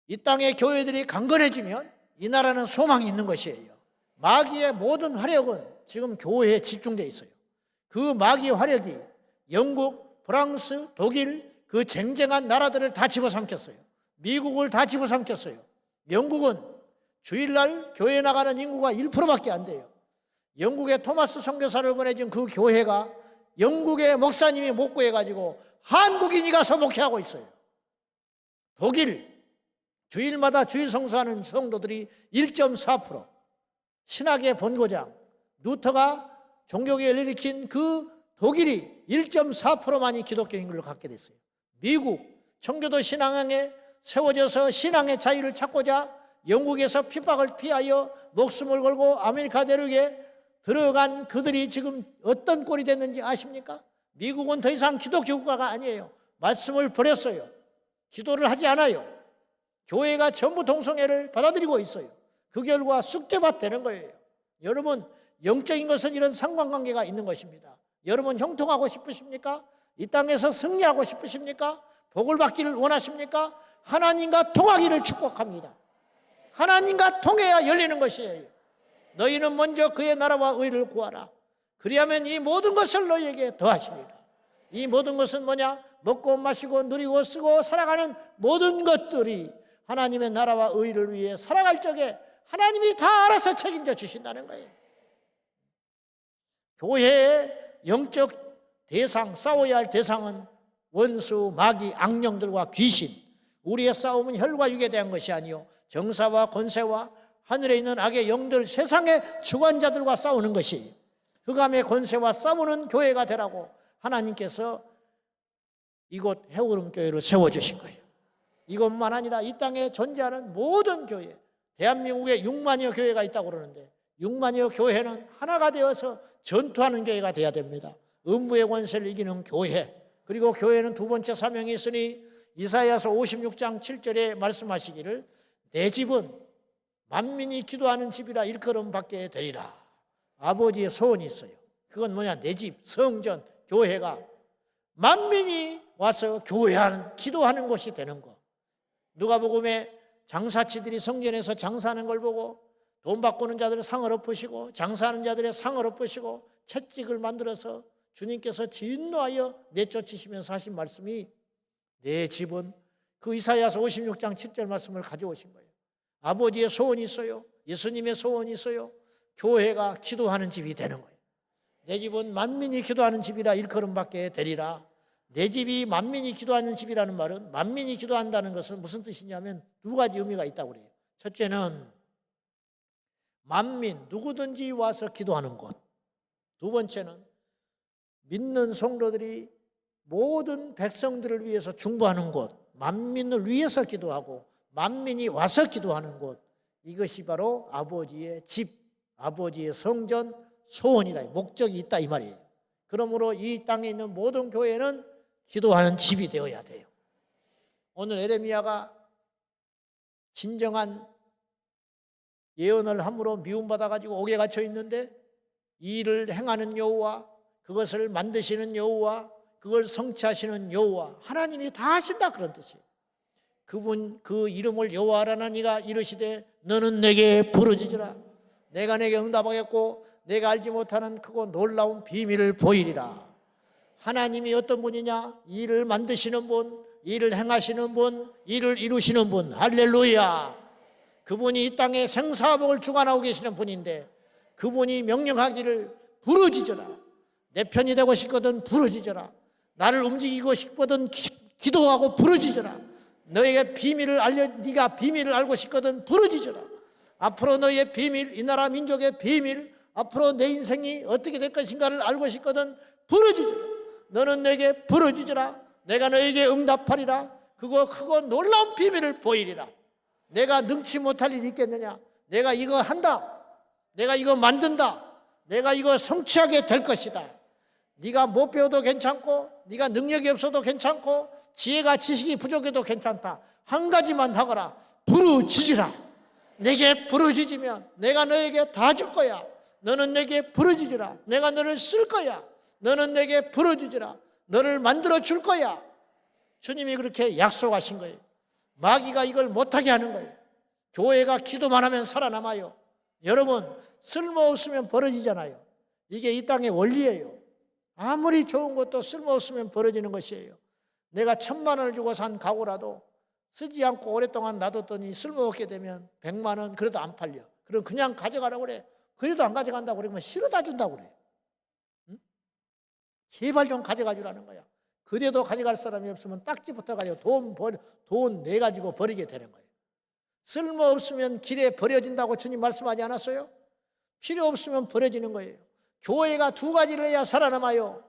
이 땅의 교회들이 강건해지면 이 나라는 소망이 있는 것이에요. 마귀의 모든 화력은 지금 교회에 집중되어 있어요. 그 마귀의 화력이 영국, 프랑스, 독일 그 쟁쟁한 나라들을 다 집어삼켰어요. 미국을 다 집어삼켰어요. 영국은 주일날 교회에 나가는 인구가 1%밖에 안 돼요. 영국의 토마스 선교사를 보내준 그 교회가 영국의 목사님이 못 구해가지고 한국인이 가서 목회하고 있어요. 독일 주일마다 주일 성수하는 성도들이 1.4%, 신학의 본고장 루터가 종교개혁을 일으킨 그 독일이 1.4%만이 기독교 인구를 갖게 됐어요. 미국 청교도 신앙에 세워져서 신앙의 자유를 찾고자 영국에서 핍박을 피하여 목숨을 걸고 아메리카 대륙에 들어간 그들이 지금 어떤 꼴이 됐는지 아십니까? 미국은 더 이상 기독교 국가가 아니에요. 말씀을 버렸어요. 기도를 하지 않아요. 교회가 전부 동성애를 받아들이고 있어요. 그 결과 쑥대밭 되는 거예요. 여러분, 영적인 것은 이런 상관관계가 있는 것입니다. 여러분 형통하고 싶으십니까? 이 땅에서 승리하고 싶으십니까? 복을 받기를 원하십니까? 하나님과 통하기를 축복합니다. 하나님과 통해야 열리는 것이에요. 너희는 먼저 그의 나라와 의를 구하라. 그리하면 이 모든 것을 너희에게 더하시리라. 이 모든 것은 뭐냐? 먹고 마시고 누리고 쓰고 살아가는 모든 것들이 하나님의 나라와 의를 위해 살아갈 적에 하나님이 다 알아서 책임져 주신다는 거예요. 교회의 영적 대상, 싸워야 할 대상은 원수, 마귀, 악령들과 귀신. 우리의 싸움은 혈과 육에 대한 것이 아니요 정사와 권세와 하늘에 있는 악의 영들, 세상의 주관자들과 싸우는 것이 흑암의 권세와 싸우는 교회가 되라고 하나님께서 이곳 해오름교회를 세워주신 거예요. 이것만 아니라 이 땅에 존재하는 모든 교회, 대한민국에 6만여 교회가 있다고 그러는데 6만여 교회는 하나가 되어서 전투하는 교회가 돼야 됩니다. 음부의 권세를 이기는 교회. 그리고 교회는 두 번째 사명이 있으니 이사야서 56장 7절에 말씀하시기를 내 집은 만민이 기도하는 집이라 일컬음 받게 되리라. 아버지의 소원이 있어요. 그건 뭐냐? 내 집, 성전, 교회가 만민이 와서 교회하는, 기도하는 곳이 되는 거. 누가복음에 장사치들이 성전에서 장사하는 걸 보고 돈 바꾸는 자들의 상을 엎으시고 장사하는 자들의 상을 엎으시고 채찍을 만들어서 주님께서 진노하여 내쫓으시면서 하신 말씀이 내 집은 그 이사야서 56장 7절 말씀을 가져오신 거예요. 아버지의 소원이 있어요. 예수님의 소원이 있어요. 교회가 기도하는 집이 되는 거예요. 내 집은 만민이 기도하는 집이라 일컬음 받게 되리라. 내 집이 만민이 기도하는 집이라는 말은 만민이 기도한다는 것은 무슨 뜻이냐면 두 가지 의미가 있다고 그래요. 첫째는 만민, 누구든지 와서 기도하는 곳. 두 번째는 믿는 성도들이 모든 백성들을 위해서 중보하는 곳. 만민을 위해서 기도하고 만민이 와서 기도하는 곳. 이것이 바로 아버지의 집, 아버지의 성전, 소원이라 목적이 있다 이 말이에요. 그러므로 이 땅에 있는 모든 교회는 기도하는 집이 되어야 돼요. 오늘 에레미야가 진정한 예언을 함으로 미움받아가지고 옥에 갇혀 있는데 이 일을 행하는 여호와, 그것을 만드시는 여호와, 그걸 성취하시는 여호와, 하나님이 다 하신다 그런 뜻이에요. 그분 그 이름을 여호와라는 이가 이르시되 너는 내게 부르짖으라. 내가 내게 응답하겠고 내가 알지 못하는 크고 놀라운 비밀을 보이리라. 하나님이 어떤 분이냐? 일을 만드시는 분, 일을 행하시는 분, 일을 이루시는 분. 할렐루야. 그분이 이 땅에 생사복을 주관하고 계시는 분인데 그분이 명령하기를 부르짖어라. 내 편이 되고 싶거든 부르짖어라. 나를 움직이고 싶거든 기도하고 부르짖어라. 너에게 비밀을 알려, 네가 비밀을 알고 싶거든 부르짖어라. 앞으로 너의 비밀, 이 나라 민족의 비밀, 앞으로 내 인생이 어떻게 될 것인가를 알고 싶거든. 부르짖으라. 너는 내게 부르짖으라. 내가 너에게 응답하리라. 그거 크고 놀라운 비밀을 보이리라. 내가 능치 못할 일이 있겠느냐? 내가 이거 한다. 내가 이거 만든다. 내가 이거 성취하게 될 것이다. 네가 못 배워도 괜찮고, 네가 능력이 없어도 괜찮고, 지혜가 지식이 부족해도 괜찮다. 한 가지만 하거라. 부르짖으라. 내게 부르짖으면 내가 너에게 다 줄 거야. 너는 내게 부르짖으라. 내가 너를 쓸 거야. 너는 내게 부르짖으라. 너를 만들어 줄 거야. 주님이 그렇게 약속하신 거예요. 마귀가 이걸 못하게 하는 거예요. 교회가 기도만 하면 살아남아요. 여러분, 쓸모없으면 벌어지잖아요. 이게 이 땅의 원리예요. 아무리 좋은 것도 쓸모없으면 벌어지는 것이에요. 내가 1,000만 원을 주고 산 가구라도 쓰지 않고 오랫동안 놔뒀더니 쓸모없게 되면 100만 원 그래도 안 팔려. 그럼 그냥 가져가라고 그래. 그래도 안 가져간다고 그러면 실어다 준다고 그래. 응? 제발 좀 가져가 주라는 거야. 그래도 가져갈 사람이 없으면 딱지 붙어가지고 돈 내가지고 버리게 되는 거예요. 쓸모없으면 길에 버려진다고 주님 말씀하지 않았어요? 필요 없으면 버려지는 거예요. 교회가 두 가지를 해야 살아남아요.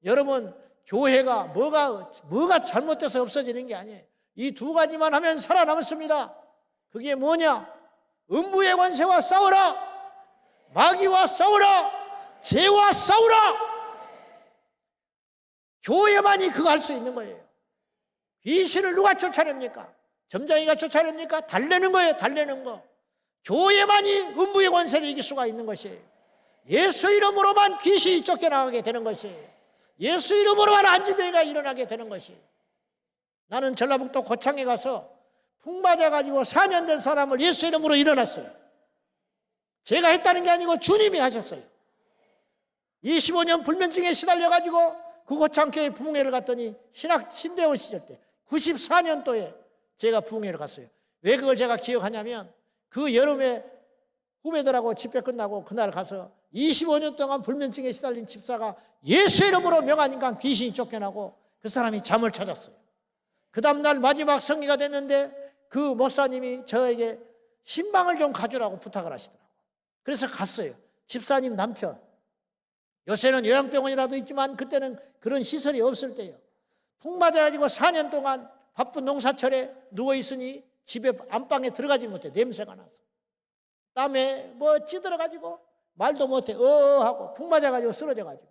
여러분, 교회가 뭐가 잘못돼서 없어지는 게 아니에요. 이 두 가지만 하면 살아남습니다. 그게 뭐냐? 음부의 권세와 싸우라. 마귀와 싸우라. 죄와 싸우라. 교회만이 그거 할 수 있는 거예요. 귀신을 누가 쫓아냅니까? 점장이가 쫓아냅니까? 달래는 거예요. 달래는 거. 교회만이 음부의 권세를 이길 수가 있는 것이에요. 예수 이름으로만 귀신이 쫓겨나가게 되는 것이에요. 예수 이름으로만 안진병이가 일어나게 되는 것이에요. 나는 전라북도 고창에 가서 풍 맞아가지고 4년 된 사람을 예수 이름으로 일어났어요. 제가 했다는 게 아니고 주님이 하셨어요. 25년 불면증에 시달려가지고 그 고창교회 부흥회를 갔더니 신대원 시절 때 94년도에 제가 부흥회를 갔어요. 왜 그걸 제가 기억하냐면 그 여름에 후배들하고 집회 끝나고 그날 가서 25년 동안 불면증에 시달린 집사가 예수 이름으로 명하니까 귀신이 쫓겨나고 그 사람이 잠을 찾았어요. 그 다음날 마지막 성리가 됐는데 그 목사님이 저에게 신방을 좀 가주라고 부탁을 하시더라고요. 그래서 갔어요. 집사님 남편. 요새는 요양병원이라도 있지만 그때는 그런 시설이 없을 때예요. 풍 맞아가지고 4년 동안 바쁜 농사철에 누워있으니 집에 안방에 들어가지 못해. 냄새가 나서. 땀에 찌들어가지고 말도 못해. 하고 풍 맞아가지고 쓰러져가지고.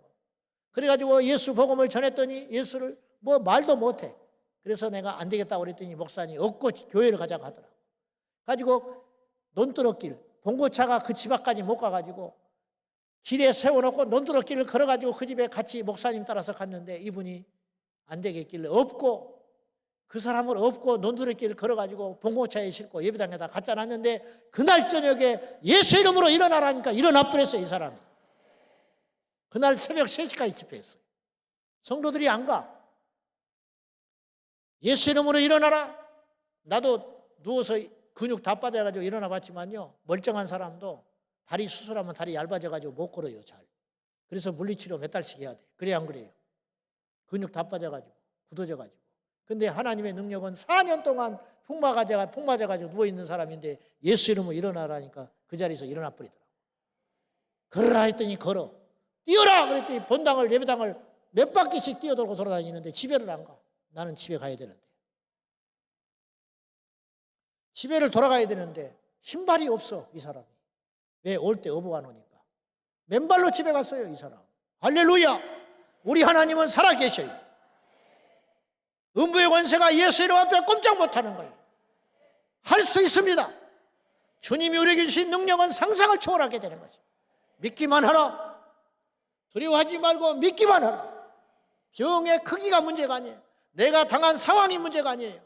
그래가지고 예수 복음을 전했더니 예수를 말도 못해. 그래서 내가 안 되겠다고 그랬더니 목사님 얻고 교회를 가자고 하더라고. 가지고 논두렁길, 봉고차가 그 집 앞까지 못 가가지고 길에 세워놓고 논두렁길을 걸어가지고 그 집에 같이 목사님 따라서 갔는데 이분이 안 되겠길래 없고 그 사람을 업고 논두렁길을 걸어가지고 봉고차에 싣고 예배당에다 갖다 놨는데 그날 저녁에 예수 이름으로 일어나라니까 일어나 버렸어요. 이 사람이. 그날 새벽 3시까지 집회했어요. 성도들이 안 가. 예수 이름으로 일어나라. 나도 누워서 근육 다 빠져가지고 일어나 봤지만요, 멀쩡한 사람도 다리 수술하면 다리 얇아져가지고 못 걸어요. 잘. 그래서 물리치료 몇 달씩 해야 돼. 그래 안 그래요? 근육 다 빠져가지고 굳어져가지고. 근데 하나님의 능력은 4년 동안 풍 맞아가지고 누워있는 사람인데 예수 이름으로 일어나라니까 그 자리에서 일어나 버리더라고. 걸어라 했더니 걸어. 뛰어라 그랬더니 본당을 예배당을 몇 바퀴씩 뛰어돌고 돌아다니는데 집에를 안 가. 나는 집에 가야 되는데. 집에를 돌아가야 되는데 신발이 없어 이 사람이. 왜? 올 때 어부가 노니까. 맨발로 집에 갔어요 이 사람. 할렐루야. 우리 하나님은 살아계셔요. 음부의 권세가 예수 이름 앞에 꼼짝 못하는 거예요. 할 수 있습니다. 주님이 우리에게 주신 능력은 상상을 초월하게 되는 거죠. 믿기만 하라. 두려워하지 말고 믿기만 하라. 병의 크기가 문제가 아니에요. 내가 당한 상황이 문제가 아니에요.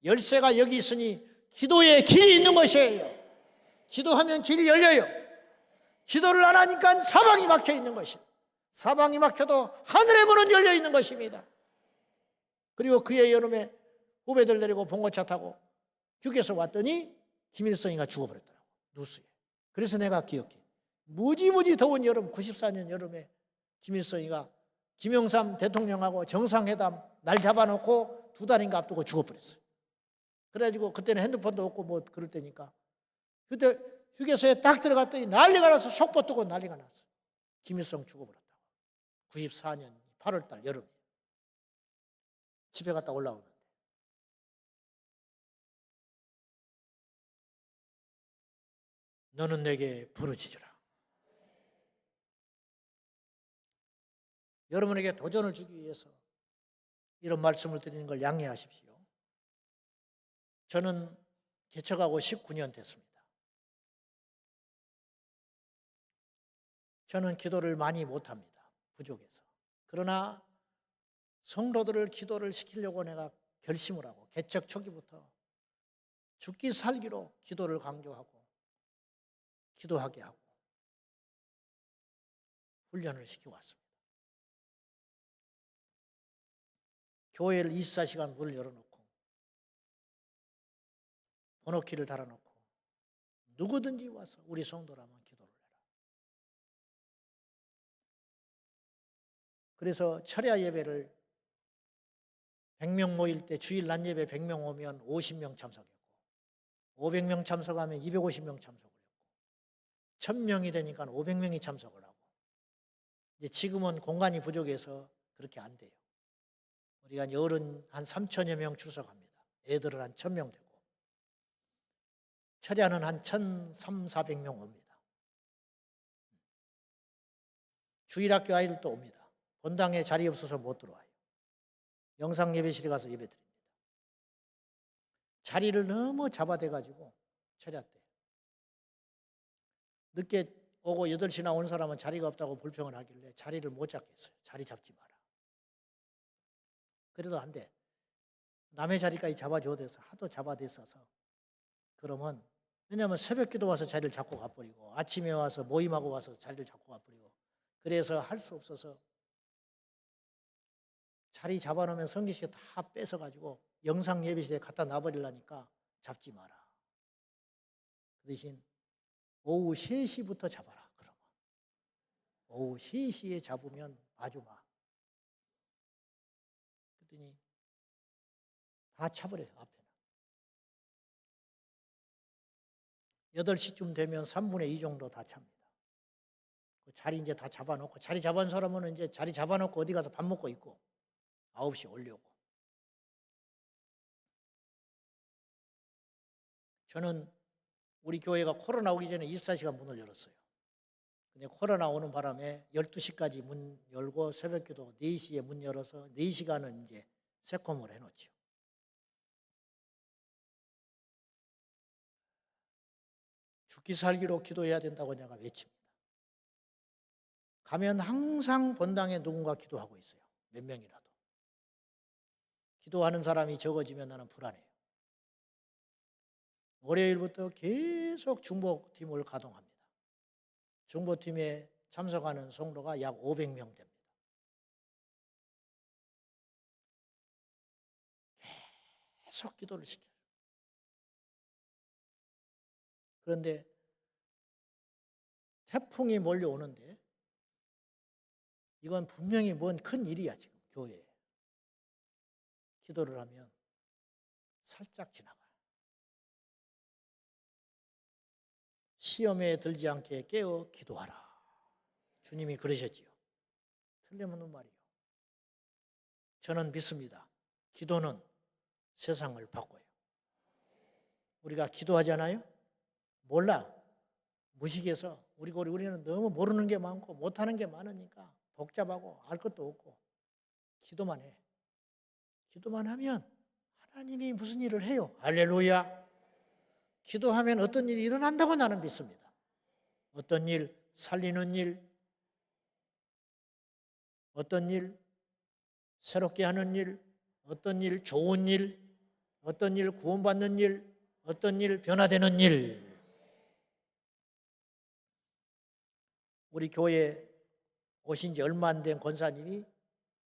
열쇠가 여기 있으니 기도에 길이 있는 것이에요. 기도하면 길이 열려요. 기도를 안 하니까 사방이 막혀 있는 것이에요. 사방이 막혀도 하늘의 문은 열려 있는 것입니다. 그리고 그해 여름에 후배들 데리고 봉고차 타고 휴게소 왔더니 김일성이가 죽어버렸더라고. 누수에. 그래서 내가 기억해. 무지무지 더운 여름 94년 여름에 김일성이가 김영삼 대통령하고 정상회담 날 잡아놓고 2달인가 앞두고 죽어버렸어요. 그래가지고 그때는 핸드폰도 없고 그럴 때니까 그때 휴게소에 딱 들어갔더니 난리가 나서 속보 뜨고 난리가 났어. 김일성 죽어버렸다고. 94년 8월 달 여름에. 집에 갔다 올라오는데. 너는 내게 부르짖으라. 여러분에게 도전을 주기 위해서 이런 말씀을 드리는 걸 양해하십시오. 저는 개척하고 19년 됐습니다. 저는 기도를 많이 못합니다. 부족해서. 그러나 성도들을 기도를 시키려고 내가 결심을 하고 개척 초기부터 죽기 살기로 기도를 강조하고 기도하게 하고 훈련을 시켜왔습니다. 교회를 24시간 문을 열어놓고 번호키를 달아놓고 누구든지 와서 우리 성도라면 기도를 해라. 그래서 철야 예배를 100명 모일 때 주일 낮 예배 100명 오면 50명 참석했고 500명 참석하면 250명 참석을 했고 1000명이 되니까 500명이 참석을 하고 이제 지금은 공간이 부족해서 그렇게 안 돼요. 우리가 이제 어른 한 3천여 명 출석합니다. 애들은 한 1000명 되고 철야는 한 1300~400명 옵니다. 주일학교 아이들도 옵니다. 본당에 자리 없어서 못 들어와요. 영상 예배실에 가서 예배 드립니다. 자리를 너무 잡아대가지고 철야 때 늦게 오고 8시나 오는 사람은 자리가 없다고 불평을 하길래 자리를 못 잡겠어요. 자리 잡지 마라. 그래도 안 돼. 남의 자리까지 잡아줘야 돼서 하도 잡아댔어서 그러면 왜냐하면 새벽 기도 와서 자리를 잡고 가버리고 아침에 와서 모임하고 와서 자리를 잡고 가버리고 그래서 할 수 없어서 자리 잡아놓으면 성기 씨가 다 뺏어가지고 영상 예배실에 갖다 놔버리려니까 잡지 마라. 그 대신 오후 3시부터 잡아라. 그러면 오후 3시에 잡으면 아주 막 그랬더니 다 차버려요. 앞에는 8시쯤 되면 3분의 2 정도 다 찹니다. 그 자리 이제 다 잡아놓고 자리 잡은 사람은 이제 자리 잡아놓고 어디 가서 밥 먹고 있고 9시 오려고. 저는 우리 교회가 코로나 오기 전에 24시간 문을 열었어요. 근데 코로나 오는 바람에 12시까지 문 열고 새벽기도 4시에 문 열어서 4시간은 이제 새콤을 해놓죠. 죽기 살기로 기도해야 된다고 내가 외칩니다. 가면 항상 본당에 누군가 기도하고 있어요. 몇 명이라도. 기도하는 사람이 적어지면 나는 불안해요. 월요일부터 계속 중보팀을 가동합니다. 중보팀에 참석하는 성도가 약 500명 됩니다. 계속 기도를 시켜요. 그런데 태풍이 몰려오는데 이건 분명히 뭔 큰 일이야 지금 교회에. 기도를 하면 살짝 지나가요. 시험에 들지 않게 깨어 기도하라. 주님이 그러셨지요. 틀림없는 말이요. 저는 믿습니다. 기도는 세상을 바꿔요. 우리가 기도하잖아요. 몰라. 무식해서 우리는 너무 모르는 게 많고 못하는 게 많으니까 복잡하고 알 것도 없고 기도만 해. 기도만 하면 하나님이 무슨 일을 해요. 할렐루야. 기도하면 어떤 일이 일어난다고 나는 믿습니다. 어떤 일, 살리는 일, 어떤 일, 새롭게 하는 일, 어떤 일, 좋은 일, 어떤 일, 구원받는 일, 어떤 일, 변화되는 일. 우리 교회 오신 지 얼마 안 된 권사님이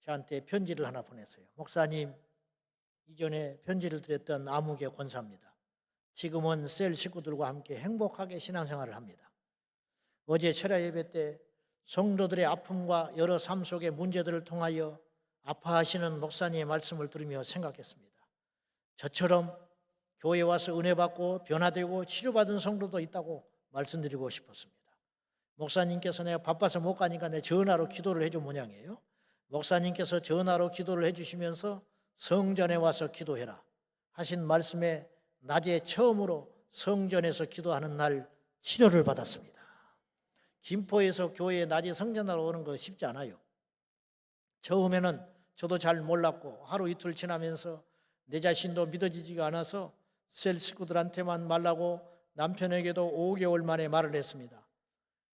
저한테 편지를 하나 보냈어요. 목사님, 이전에 편지를 드렸던 아무개 권사입니다. 지금은 셀 식구들과 함께 행복하게 신앙생활을 합니다. 어제 철야 예배 때 성도들의 아픔과 여러 삶 속의 문제들을 통하여 아파하시는 목사님의 말씀을 들으며 생각했습니다. 저처럼 교회에 와서 은혜 받고 변화되고 치료받은 성도도 있다고 말씀드리고 싶었습니다. 목사님께서 내가 바빠서 못 가니까 내 전화로 기도를 해준 모양이에요. 목사님께서 전화로 기도를 해주시면서 성전에 와서 기도해라 하신 말씀에 낮에 처음으로 성전에서 기도하는 날 치료를 받았습니다. 김포에서 교회에 낮에 성전하러 오는 거 쉽지 않아요. 처음에는 저도 잘 몰랐고 하루 이틀 지나면서 내 자신도 믿어지지가 않아서 셀 식구들한테만 말라고 남편에게도 5개월 만에 말을 했습니다.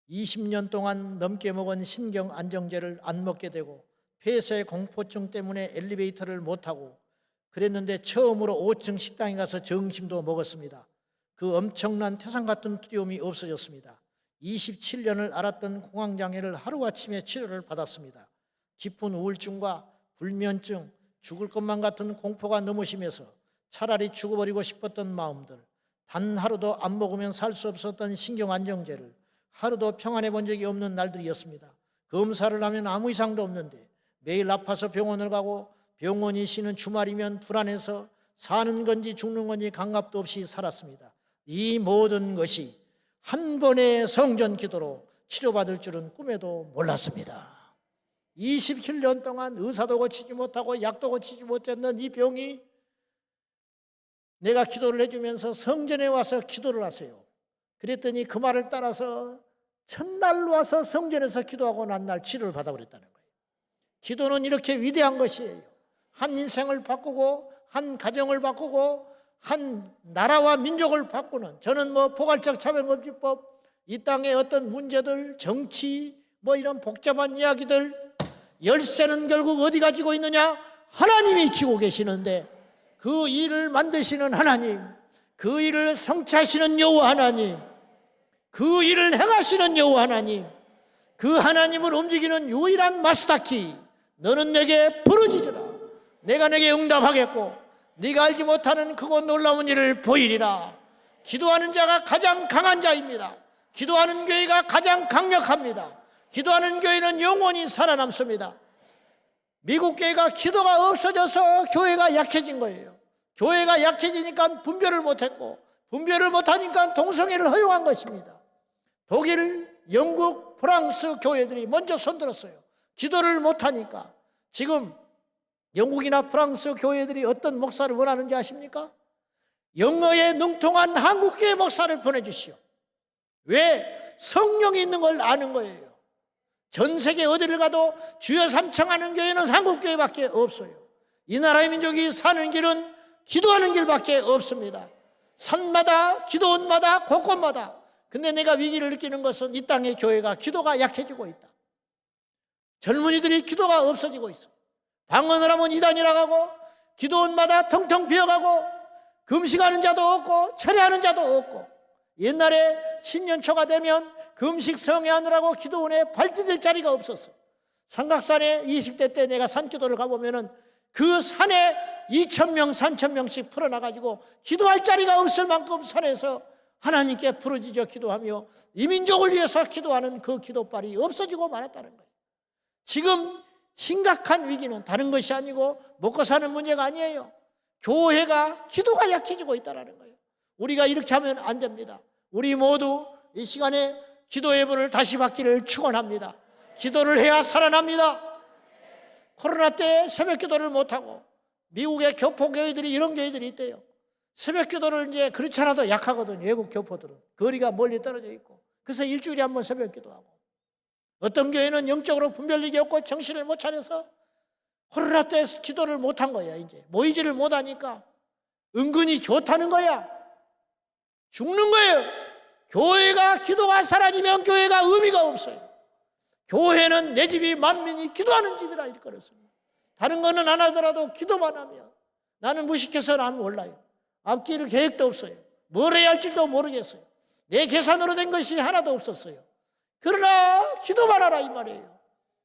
20년 동안 넘게 먹은 신경 안정제를 안 먹게 되고 폐쇄 공포증 때문에 엘리베이터를 못 타고 그랬는데 처음으로 5층 식당에 가서 점심도 먹었습니다. 그 엄청난 태산 같은 두려움이 없어졌습니다. 27년을 앓았던 공황장애를 하루아침에 치료를 받았습니다. 깊은 우울증과 불면증, 죽을 것만 같은 공포가 너무 심해서 차라리 죽어버리고 싶었던 마음들, 단 하루도 안 먹으면 살 수 없었던 신경안정제를 하루도 평안해 본 적이 없는 날들이었습니다. 검사를 하면 아무 이상도 없는데 매일 아파서 병원을 가고 병원이 쉬는 주말이면 불안해서 사는 건지 죽는 건지 감각도 없이 살았습니다. 이 모든 것이 한 번의 성전 기도로 치료받을 줄은 꿈에도 몰랐습니다. 27년 동안 의사도 고치지 못하고 약도 고치지 못했는 이 병이 내가 기도를 해주면서 성전에 와서 기도를 하세요. 그랬더니 그 말을 따라서 첫날 와서 성전에서 기도하고 난 날 치료를 받아버렸다는 거예요. 기도는 이렇게 위대한 것이에요. 한 인생을 바꾸고 한 가정을 바꾸고 한 나라와 민족을 바꾸는, 저는 포괄적 차별금지법, 이 땅의 어떤 문제들, 정치, 이런 복잡한 이야기들, 열쇠는 결국 어디 가지고 있느냐? 하나님이 쥐고 계시는데 그 일을 만드시는 하나님, 그 일을 성취하시는 여호와 하나님, 그 일을 행하시는 여호와 하나님, 그 하나님을 움직이는 유일한 마스터키, 너는 내게 부르짖으라. 내가 내게 응답하겠고 네가 알지 못하는 크고 놀라운 일을 보이리라. 기도하는 자가 가장 강한 자입니다. 기도하는 교회가 가장 강력합니다. 기도하는 교회는 영원히 살아남습니다. 미국 교회가 기도가 없어져서 교회가 약해진 거예요. 교회가 약해지니까 분별을 못했고 분별을 못하니까 동성애를 허용한 것입니다. 독일, 영국, 프랑스 교회들이 먼저 손들었어요. 기도를 못하니까. 지금 영국이나 프랑스 교회들이 어떤 목사를 원하는지 아십니까? 영어에 능통한 한국교회 목사를 보내주시오. 왜? 성령이 있는 걸 아는 거예요. 전 세계 어디를 가도 주여 삼청하는 교회는 한국교회밖에 없어요. 이 나라의 민족이 사는 길은 기도하는 길밖에 없습니다. 산마다, 기도원마다, 곳곳마다. 근데 내가 위기를 느끼는 것은 이 땅의 교회가 기도가 약해지고 있다. 젊은이들이 기도가 없어지고 있어. 방언을 하면 이단이라 가고 기도원마다 텅텅 비어가고 금식하는 자도 없고 철회하는 자도 없고, 옛날에 신년초가 되면 금식 성회하느라고 기도원에 발디딜 자리가 없었어. 삼각산에 20대 때 내가 산기도를 가보면은 그 산에 2,000명, 3,000명씩 풀어나가지고 기도할 자리가 없을 만큼 산에서 하나님께 부르짖어 기도하며 이 민족을 위해서 기도하는 그 기도발이 없어지고 말았다는 거예요. 지금 심각한 위기는 다른 것이 아니고 먹고 사는 문제가 아니에요. 교회가 기도가 약해지고 있다는 거예요. 우리가 이렇게 하면 안 됩니다. 우리 모두 이 시간에 기도 예배를 다시 받기를 축원합니다. 기도를 해야 살아납니다. 코로나 때 새벽 기도를 못하고 미국의 교포교회들이 이런 교회들이 있대요. 새벽 기도를 이제 그렇지 않아도 약하거든요. 외국 교포들은 거리가 멀리 떨어져 있고. 그래서 일주일에 한 번 새벽 기도하고, 어떤 교회는 영적으로 분별력이 없고 정신을 못 차려서 코로나 때 기도를 못한 거야. 이제 모이지를 못하니까 은근히 좋다는 거야. 죽는 거예요. 교회가 기도가 사라지면 교회가 의미가 없어요. 교회는 내 집이 만민이 기도하는 집이라 일컬었습니다. 다른 거는 안 하더라도 기도만 하면, 나는 무식해서는 안 몰라요. 앞길 계획도 없어요. 뭘 해야 할지도 모르겠어요. 내 계산으로 된 것이 하나도 없었어요. 그러나 기도만 하라 이 말이에요.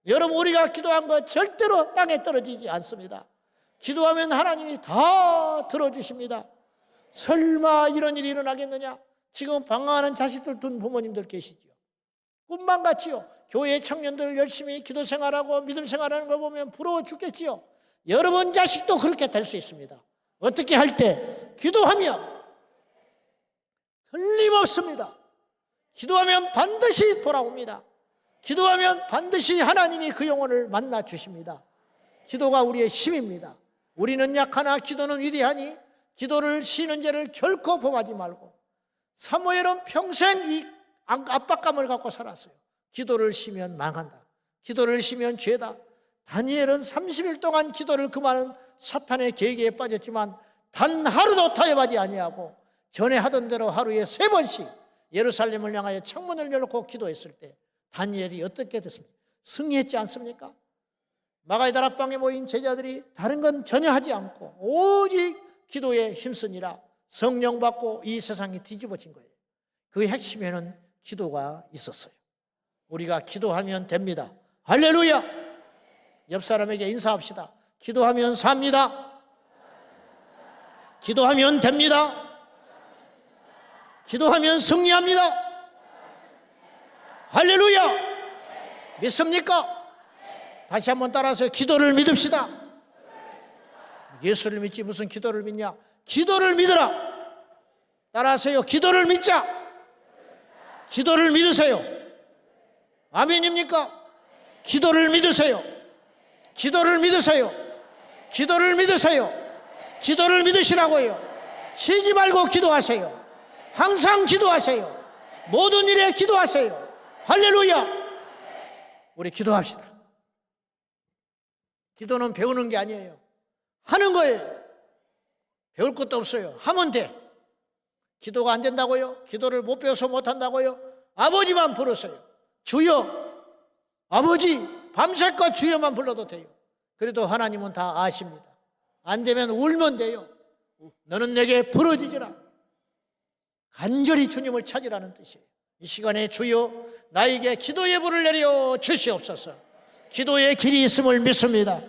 여러분, 우리가 기도한 거 절대로 땅에 떨어지지 않습니다. 기도하면 하나님이 다 들어주십니다. 설마 이런 일이 일어나겠느냐? 지금 방황하는 자식들 둔 부모님들 계시지요. 꿈만 같지요. 교회 청년들 열심히 기도 생활하고 믿음 생활하는 걸 보면 부러워 죽겠지요. 여러분 자식도 그렇게 될 수 있습니다. 어떻게 할 때? 기도하며. 틀림없습니다. 기도하면 반드시 돌아옵니다. 기도하면 반드시 하나님이 그 영혼을 만나 주십니다. 기도가 우리의 힘입니다. 우리는 약하나 기도는 위대하니 기도를 쉬는 죄를 결코 범하지 말고. 사무엘은 평생 이 압박감을 갖고 살았어요. 기도를 쉬면 망한다. 기도를 쉬면 죄다. 다니엘은 30일 동안 기도를 금하는 사탄의 계획에 빠졌지만 단 하루도 타협하지 아니하고 전에 하던 대로 하루에 3번씩 예루살렘을 향하여 창문을 열고 기도했을 때 다니엘이 어떻게 됐습니까? 승리했지 않습니까? 마가의 다락방에 모인 제자들이 다른 건 전혀 하지 않고 오직 기도에 힘쓰니라 성령 받고 이 세상이 뒤집어진 거예요. 그 핵심에는 기도가 있었어요. 우리가 기도하면 됩니다. 할렐루야! 옆 사람에게 인사합시다. 기도하면 삽니다. 기도하면 됩니다. 기도하면 승리합니다. 할렐루야! 믿습니까? 다시 한번 따라서 기도를 믿읍시다. 예수를 믿지 무슨 기도를 믿냐? 기도를 믿으라. 따라하세요. 기도를 믿자. 기도를 믿으세요. 아멘입니까? 기도를 믿으세요. 기도를 믿으세요. 기도를 믿으세요. 기도를 믿으시라고요. 쉬지 말고 기도하세요. 항상 기도하세요. 모든 일에 기도하세요. 할렐루야! 우리 기도합시다. 기도는 배우는 게 아니에요. 하는 거예요. 배울 것도 없어요. 하면 돼. 기도가 안 된다고요? 기도를 못 배워서 못 한다고요? 아버지만 부르세요. 주여, 아버지, 밤새껏 주여만 불러도 돼요. 그래도 하나님은 다 아십니다. 안 되면 울면 돼요. 너는 내게 부르짖으라. 간절히 주님을 찾으라는 뜻이에요. 이 시간에 주여 나에게 기도의 불을 내려 주시옵소서. 기도의 길이 있음을 믿습니다.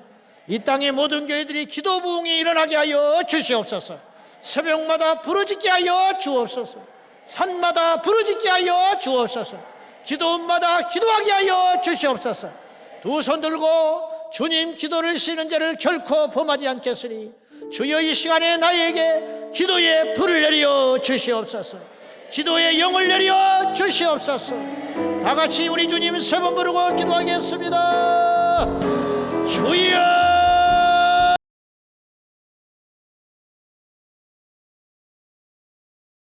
이 땅의 모든 교회들이 기도 부흥이 일어나게 하여 주시옵소서. 새벽마다 부르짖게 하여 주옵소서. 산마다 부르짖게 하여 주옵소서. 기도원마다 기도하게 하여 주시옵소서. 두 손 들고 주님 기도를 쉬는 자를 결코 범하지 않겠으니 주여 이 시간에 나에게 기도의 불을 내려 주시옵소서. 기도의 영을 내려 주시옵소서. 다 같이 우리 주님 3번 부르고 기도하겠습니다. 주여